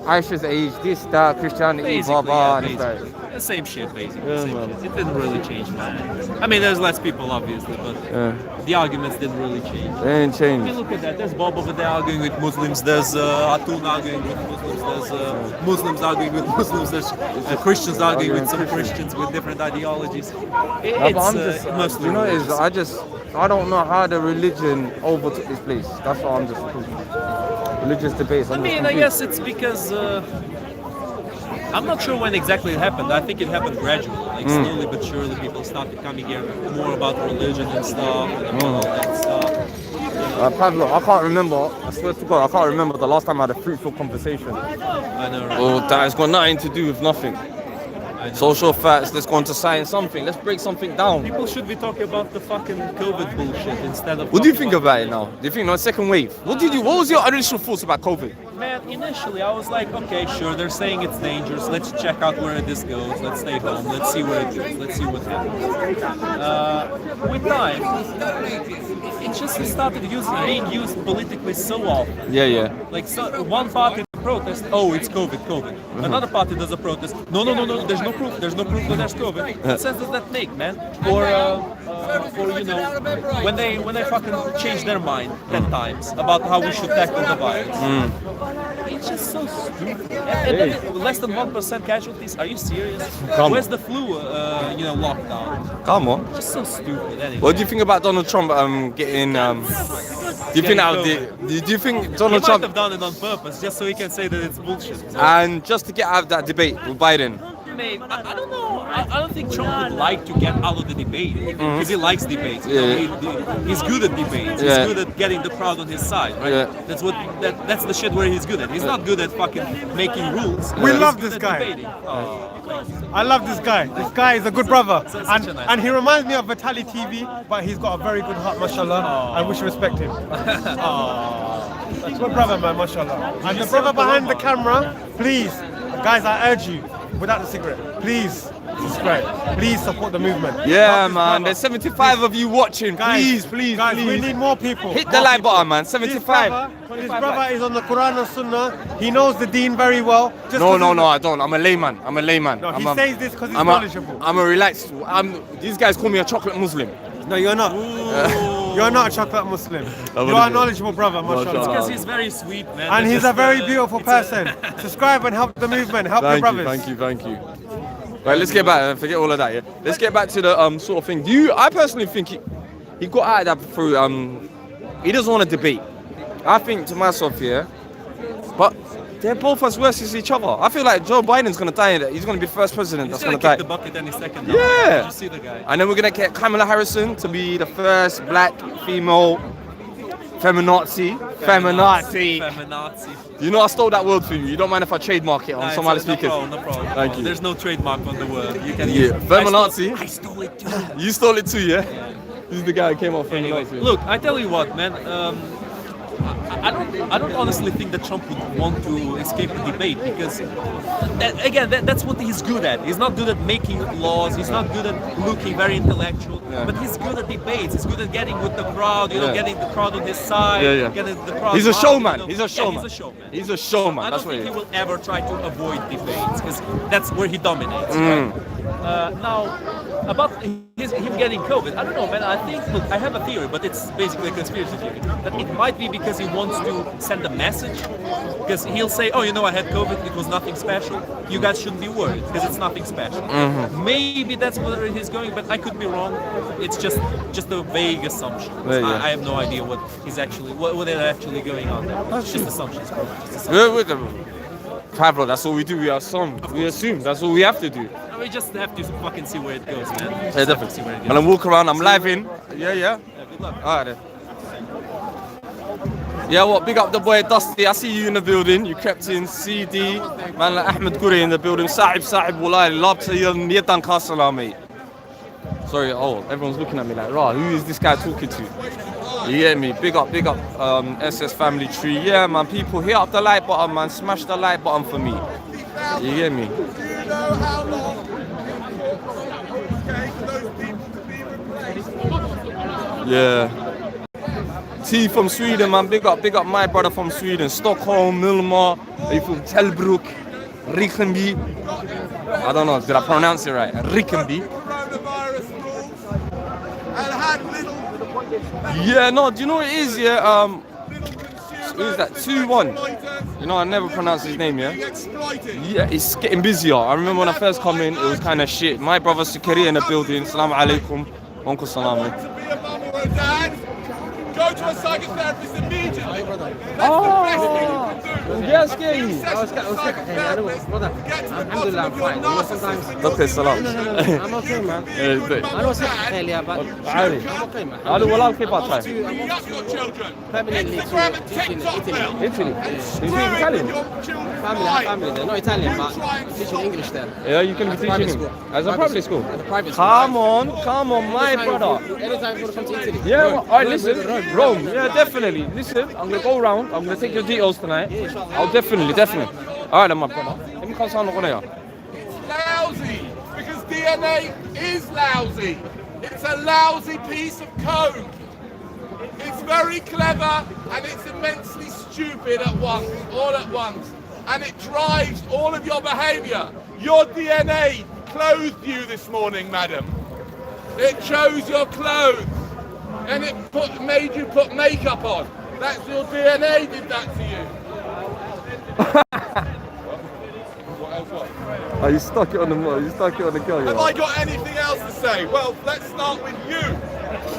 Aisha's age, this, that, Christianity, blah, blah, and it's like... The same shit, basically. Yeah, Same man. shit. It didn't really change, man. I mean, there's less people, obviously, but the arguments didn't really change. They ain't I changed. mean, look at that. There's Bob over there arguing with Muslims. There's Atun arguing with Muslims. There's Muslims arguing with Muslims. There's Christians arguing with some Christians with different ideologies. No, but I'm just, mostly you know, religious. I don't know how the religion overtook this place. That's what I'm just religious debates. I mean, I guess it's because I'm not sure when exactly it happened. I think it happened gradually, like slowly but surely. People started coming here more about religion and stuff, and about all that stuff. Pablo, I can't remember. I swear to God, I can't remember the last time I had a fruitful conversation. I know, right? Oh, that has got nothing to do with nothing. Social facts. Let's go on to science something. Let's break something down. People should be talking about the fucking COVID bullshit instead of. What do you think about it now? Do you think no second wave? What was your initial thoughts about COVID? Man, initially I was like, okay, sure, they're saying it's dangerous. Let's check out where this goes. Let's stay home. Let's see where it goes. Let's see what happens. With time, it just started being used politically so often. Yeah. Like one party protest, oh, it's COVID. Another party does a protest. No, there's no proof. There's no proof that there's COVID. What sense does that make, man? Or you know, when they fucking change their mind 10 times about how we should tackle the virus. It's just so stupid. And less than 1% casualties. Are you serious? Where's the flu? Lockdown. Come on. Just so stupid. Anyway. What do you think about Donald Trump getting? Do you think Donald He Trump? might have done it on purpose just so he can say that it's bullshit. And just to get out of that debate with Biden. Mate, I don't know. I don't think Trump would like to get out of the debate because he likes debates. He's good at debates. He's good at getting the crowd on his side, right? That's the shit where he's good at. He's not good at fucking making rules. We He's love good this at guy. debating. I love this guy. This guy is a good brother. And he reminds me of Vitali TV, but he's got a very good heart, mashallah. I wish you respect him. Good brother, man, mashallah. And the brother behind the camera, please, guys, I urge you, without the cigarette, please subscribe. Please support the movement. Yeah, Help this man. brother. There's 75 of you watching. Guys, Please. Guys, we need more people. Hit the like button, man. 75. His brother is on the Quran and Sunnah. He knows the Deen very well. No, I don't. I'm a layman. No, he says this because he's knowledgeable. I'm a relaxed. These guys call me a chocolate Muslim. No, you're not. You're not a chocolate Muslim. You are a knowledgeable brother, mashallah. It's because he's very sweet, man. And he's a very beautiful person. Subscribe and help the movement. Help your brothers. Thank you. Right, let's get back. Forget all of that. Yeah, let's get back to the sort of thing. I personally think he got out of that through. He doesn't want to debate. I think to myself, yeah, but they're both as worse as each other. I feel like Joe Biden's gonna die in it. He's gonna be the first president that's gonna die. Kick the bucket any second now. Yeah. You see the guy. And then we're gonna get Kamala Harrison to be the first black female feminazi. You know I stole that word for you. You don't mind if I trademark it on Somali speakers? No problem. Thank you. There's no trademark on the word. You can use it. Feminazi. I stole it too. You stole it too, yeah? This is the guy who came off feminazi. Look, I tell you what, man. I don't honestly think that Trump would want to escape the debate because, that's what he's good at. He's not good at making laws. He's not good at looking very intellectual. Yeah. But he's good at debates. He's good at getting with the crowd. You know, getting the crowd on his side. Getting the crowd. He's a showman. You know. He's a showman. He's a showman. He's a showman. I That's don't what think he he is. will ever try to avoid debates because that's where he dominates. Right? Now, about him getting COVID, I don't know, man. I think, look, I have a theory, but it's basically a conspiracy theory, that it might be because he wants to send a message. Because he'll say, oh, you know, I had COVID, it was nothing special. You guys shouldn't be worried because it's nothing special. Maybe that's where he's going, but I could be wrong. It's just a vague assumption. I have no idea what is actually going on there. It's just assumptions, bro. Pablo, that's all we do. We assume. That's all we have to do. We just have to fucking see where it goes, man. Yeah, definitely. And I'm walking around. I'm live in. Yeah. Good luck. All right. Then. Yeah, what? Big up the boy Dusty. I see you in the building. You crept in. CD. Man, like Ahmed Guri in the building. Sahib, Wallahi. Love to you. Nietan Kasala, mate. Sorry. Oh, everyone's looking at me like, rah, who is this guy talking to? You get me? Big up, SS Family Tree. Yeah, man, people, hit up the like button, man. Smash the like button for me. You get me? Yeah. T from Sweden, man. Big up my brother from Sweden. Stockholm, Milmar, you from Telbrook, Rikenby. I don't know, did I pronounce it right? Rikenby. Yeah, no, do you know what it is, yeah? Who's that? 2-1. You know, I never pronounce his name, yeah? Yeah, it's getting busier. I remember when I first come in, it was kind of shit. My brother Sukari in the building. Assalamu alaikum. Uncle Salami. Go to a psychotherapist immediately. Oh, yes, Gay. Alhamdulillah, I'm fine. You know, sometimes. Okay, salam. No. I'm okay, man. I know it's failure, but I'm okay, man. I do well, keep out time. Permanently to Italy. You speak Italian? Family. They're not Italian, but teaching English there. Yeah, you can be teaching him. As a private school? At a private school. Come on, my brother. Anytime you want to come to Italy. Yeah, well, all right, listen. Rome, yeah, definitely. Listen, I'm going to go around. I'm going to take your details tonight. I'll definitely. All right, then, my brother. Let me come sound on here. Lousy, because DNA is lousy. It's a lousy piece of code. It's very clever and it's immensely stupid all at once. And it drives all of your behaviour. Your DNA clothed you this morning, madam. It chose your clothes. And it made you put makeup on. That's your DNA did that to you. What else? Oh, you stuck it on the girl. Have I got anything else to say? Well, let's start with you.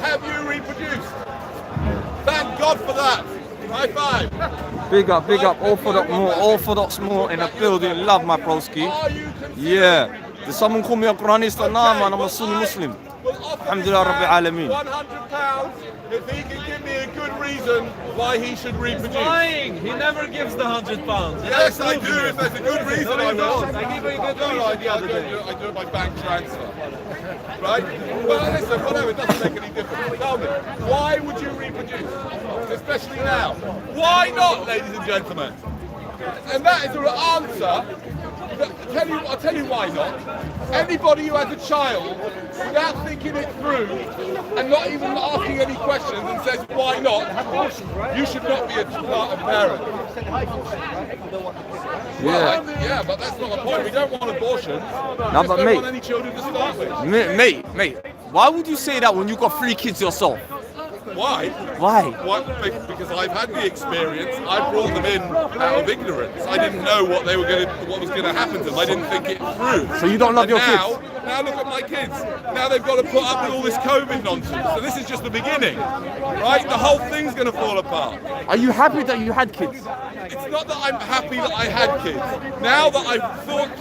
Have you reproduced? Thank God for that. High five. Big up, Orthodox more in the building. Love my broski. Yeah. Did someone call me a Quranista? Nah, man, I'm a Sunni Muslim. Alhamdulillah Rabbil Alameen. £100 if he can give me a good reason why he should reproduce. He's lying. He never gives the £100. Yes, I do. If there's a good reason, I will. I give you a good reason. I do it by bank transfer. Right? Well, listen, whatever, it doesn't make any difference. Tell me, why would you reproduce? Especially now. Why not, ladies and gentlemen? And that is the answer. I'll tell you why not. Anybody who has a child without thinking it through and not even asking any questions and says why not, you should not be a parent. Yeah, but that's not the point. We don't want abortion. No, we but don't mate, want any children to start with. Mate, why would you say that when you got 3 kids yourself? Why? Why? Because I've had the experience. I brought them in out of ignorance. I didn't know what was going to happen to them. I didn't think it through. So you don't love your kids? Now look at my kids. Now they've got to put up with all this COVID nonsense. So this is just the beginning, right? The whole thing's going to fall apart. Are you happy that you had kids? It's not that I'm happy that I had kids. Now that I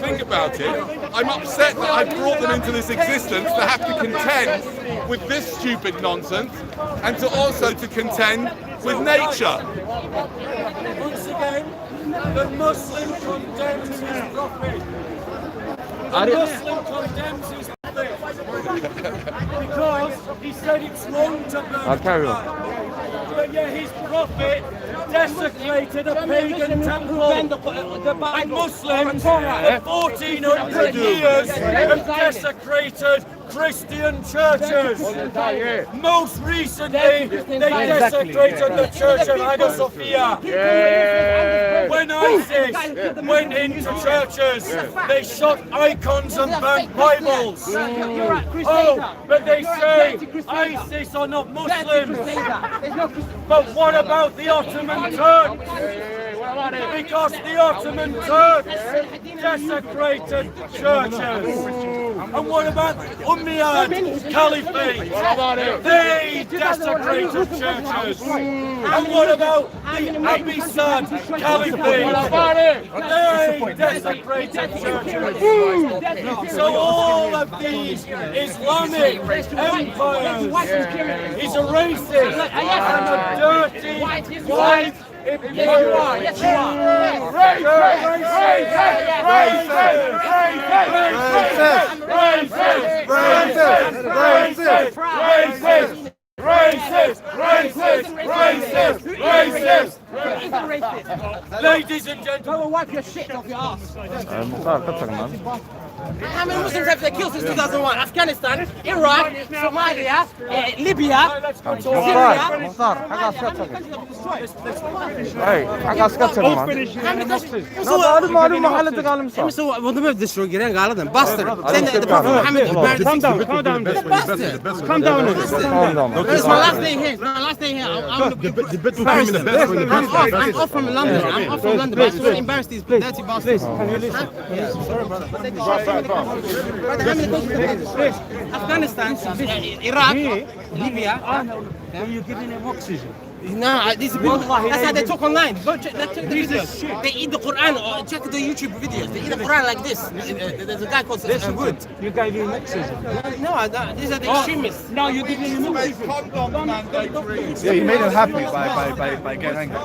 think about it, I'm upset that I brought them into this existence to have to contend with this stupid nonsense and to also to contend with nature. Once again, the Muslim condemns his prophet. The Muslim condemns his prophet because he said it's wrong to burn. I'll carry on. But yet his prophet desecrated a pagan temple. The Muslims for 1400 years have desecrated Christian churches. Most recently, they desecrated the church of Hagia Sophia. When ISIS went into churches, they shot icons and burnt Bibles. Oh, but they say ISIS are not Muslims. But what about the Ottoman Turks? Because the Ottoman Turks desecrated churches. And what about the Umayyad Caliphate? They desecrated churches. And what about the Abbasid Caliphate? They desecrated churches. So all of these Islamic empires is a racist and a dirty white Ladies and gentlemen, wipe your shit off your ass. How many Muslims have they killed since 2001? Afghanistan, Iraq, Somalia, Libya, Syria. So what the this Rogiran Galadan bastard. The Prophet Muhammad. Calm down. This is my last day here. My last day here. I'm off from London. I'm off from London. I'm so embarrassed these dirty bastards. Sorry, brother. Afghanistan, Iraq, Libya. Are you giving him oxygen? No, these people, that's how they talk online. Go check the videos. They eat the Quran, or check the YouTube videos. They eat the Quran like this. There's a guy called Wood. You gave him oxygen? No, these are the extremists. No, you're giving him oxygen. Yeah, you made him happy by getting angry.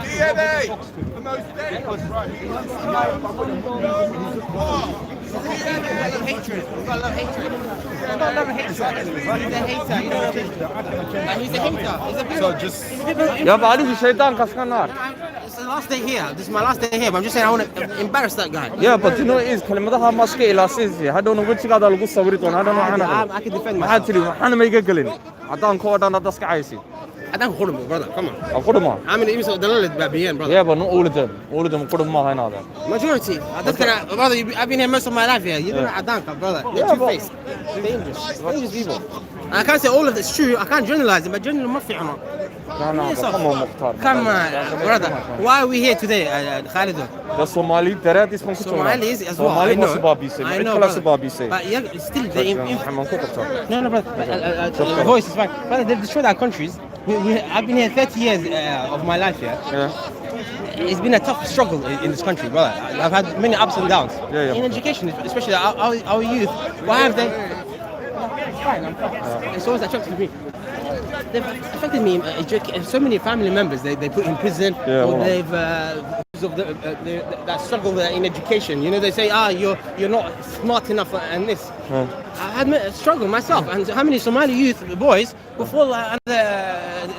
DNA! The most dangerous. Hatred. We've got a lot of hatred. We've got a lot of hatred. He's a hater, you know. He's a hater. So just... Yeah, but Ali Shaitan Kaskanar. It's the last day here. This is my last day here, but I'm just saying I want to embarrass that guy. Yeah, but you know it is كلمتها ماسكة إلى سيسي. I don't know which guy will go صورته. I don't know. I can defend myself. ما حد تري. أنا ما يقلقني. أتان كودا نتاسك عايسي. I don't hold him, brother. Come on. أقول ما. How many episodes did Babian, brother? Yeah, but not all of them. All of them قول ما هنا هذا. Majority. Brother, I've been here most of my life here. You don't know Adanka, brother. They're two-faced. Dangerous people. I can't say all of this true. I can't generalize it, but generally ما في عمر. Come on, brother. Why are we here today, Khalid? The Somali terrorist is from Somalis as well. I know. But yeah, still they. No, brother. The voice is fine. Brother, they've destroyed our countries. I've been here 30 years of my life here. It's been a tough struggle in this country, brother. I've had many ups and downs. In education, especially our youth. Why have they? Fine, I'm fine. It's always attracted me. They've affected me. So many family members they put in prison, or they've because of that struggle in education. You know, they say, you're not smart enough, and this. I had a struggle myself, and how many Somali youth boys will fall under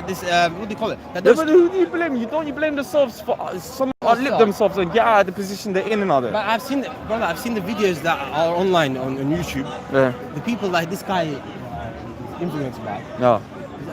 this? What do you call it? But who do you blame? You blame themselves for some uplift themselves and get out of the position they're in and other. But I've seen the videos that are online on YouTube. Yeah. The people like this guy influenced by. Yeah.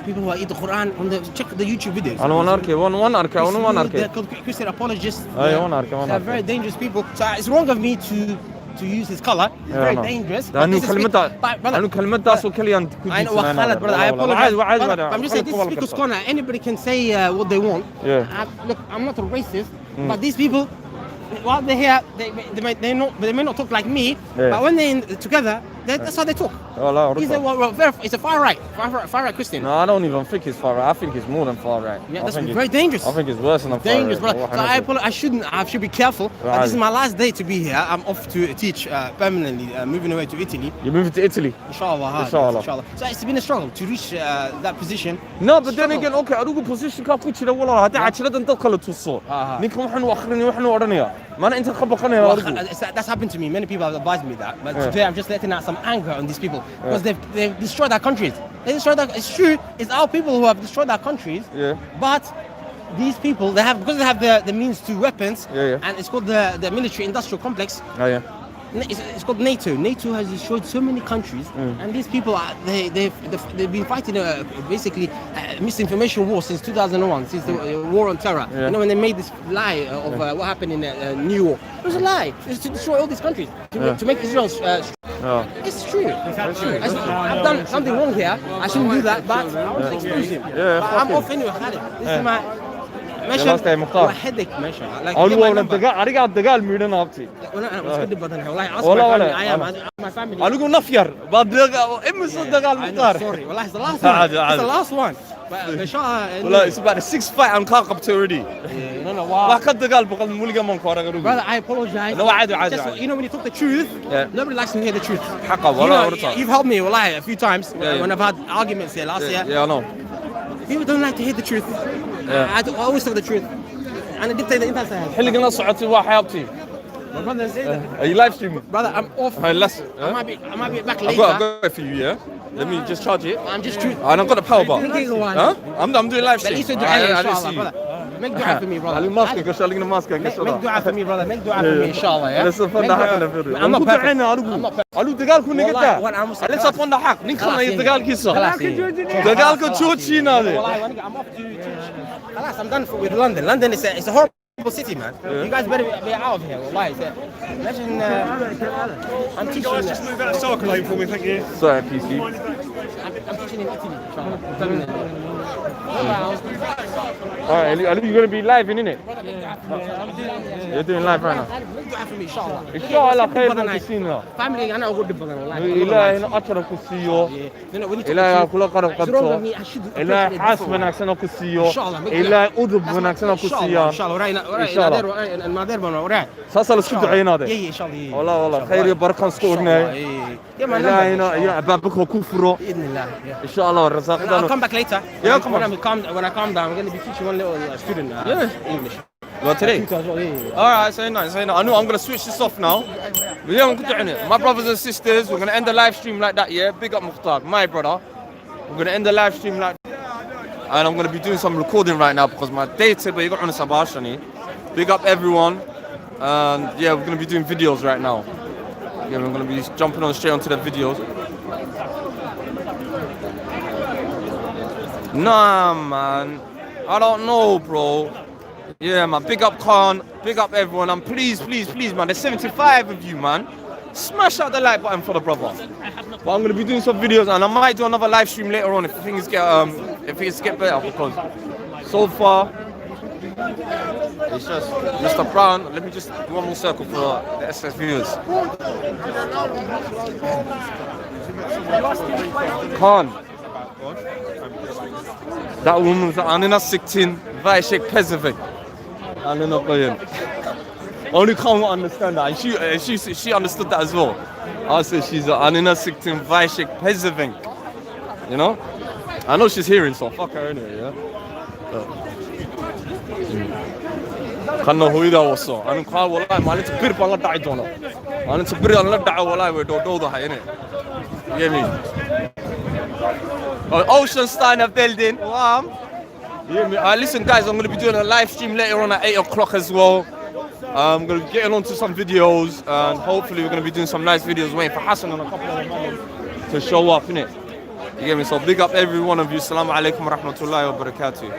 People who eat the Quran check the YouTube videos. One arcade. They're called Christian apologists. They're very dangerous people. So it's wrong of me to to use his color. It's very dangerous. لأنه كلمات داس وكليان. I know, Khaled, brother. I apologize. Brother, I'm just saying, this is Speaker's Corner. Anybody can say what they want. Yeah. Look, I'm not a racist, but these people, while they're here, they may not talk like me, but when they're together, that's how they talk. It's a far right Christian. No, I don't even think he's far right. I think he's more than far right. Yeah, that's very dangerous. I think it's worse than far dangerous, right. Brother. So I should be careful. But this is my last day to be here. I'm off to teach permanently, moving away to Italy. You're moving to Italy? Inshallah. So it's been a struggle to reach that position. No, but then again, okay, أروح position كافو تشيله والله هذا عشرة تنتقل توصل. نيكم إحنا وآخرين وإحنا ورانيا. ما أنا أنت خبقني يا رجل. That's happened to me. Many people have advised me that, but today I'm just letting out some anger on these people because they've destroyed our countries. It's true. It's our people who have destroyed our countries. Yeah. But these people, because they have the means to weapons, and it's called the military-industrial complex. Oh yeah. It's called NATO. NATO has destroyed so many countries, and these people they've been fighting basically misinformation war since 2001, since the war on terror. Yeah. You know, when they made this lie of what happened in New York, it was a lie. It was to destroy all these countries, to make Israel. It's true. I've done something wrong here. I shouldn't do that, but I want to expose him. I'm off anyway, Khaled. This is my. وحدك ماشي أرجع الدجال ميرنا نابتي أنا مسكت بدن والله I am my family أنا أقول نفير بعد إمس الدجال مختار sorry والله it's the last one it's the last one والله it's about the sixth fight I'm caught up to already ما خد دجال بقى المولجة من كورة brother I apologize no عادي you know when you talk the truth nobody likes to hear the truth حقا والله you've helped me والله a few times when I've had arguments here last year yeah I know people don't like to hear the truth I always tell the truth أنا جبت إذا أنت سهل حلي قلنا صعدتي وحياتي my brother say that are you live streaming brother I'm off I might be back later I've got it for you yeah let me just charge it I'm just truth and I've got a power bar huh I'm doing live stream make dua for me brother على ماسك إن شاء الله ماسك make dua for me brother make dua for me إن شاء الله لسه فنا حقنا فيري I'm not perfect ألو دجال كوني كده لسه فنا حق نخلنا يدجال كيسة دجال كتشوتشي نادي I'm off to teach I'm done with London it's a horrible city man you guys better be out of here wallahi imagine I'm teaching guys just move out of Circle Lane for me thank you sorry PC I'm teaching in Italy alright are you going to be live in it you're doing live right now inshallah خير من كسينا family أنا أقول دبنا والله إلهي أنا أترك كسيو إلهي كل قرب قبته إلهي حاسبنا كسنا كسيو إلهي أدبنا كسنا كسيو إن شاء الله ورأي المادير بنا ورأي سأصل السود عينا ده إن شاء الله والله خير بركان سكورنا إلهي هنا أبابك وكفره بإذن الله إن شاء الله الرزاق ده I'll come back later when I calm down I'm going to be teaching one little student English Well, today? Alright, say nice. I know I'm going to switch this off now. My brothers and sisters, we're going to end the live stream like that, yeah? Big up Mukhtar, my brother. We're going to end the live stream like that. And I'm going to be doing some recording right now because my data, but you got on Sabashani. Big up everyone. And yeah, we're going to be doing videos right now. Yeah, we're going to be jumping on straight onto the videos. Nah, man. I don't know, bro. Yeah, man. Big up Khan. Big up everyone. And please, man. There's 75 of you, man. Smash out the like button for the brother. But I'm gonna be doing some videos, and I might do another live stream later on if things get better. Because so far, it's just Mr. Brown. Let me just do one more circle for the SS viewers. Khan. That woman's Anina 16, Vaishek Pezovic. Anina Koyen. Only Khan will understand that, and she understood that as well. I said she's Anina 16, Vaishek Pezovic. You know? I know she's hearing, so fuck her anyway, yeah? Kanna hoida waso. Anu Khan wallahi malin tabir pa la daci doona. Anu tabir la daco wallahi way dowdahay inay. You hear me? Oceanstein building. Listen, guys, I'm going to be doing a live stream later on at 8 o'clock as well. I'm going to be getting onto some videos, and hopefully we're going to be doing some nice videos waiting for Hassan and a couple of them to show up, innit? You get me? So big up every one of you. Assalamu alaikum wa rahmatullahi wa barakatuh.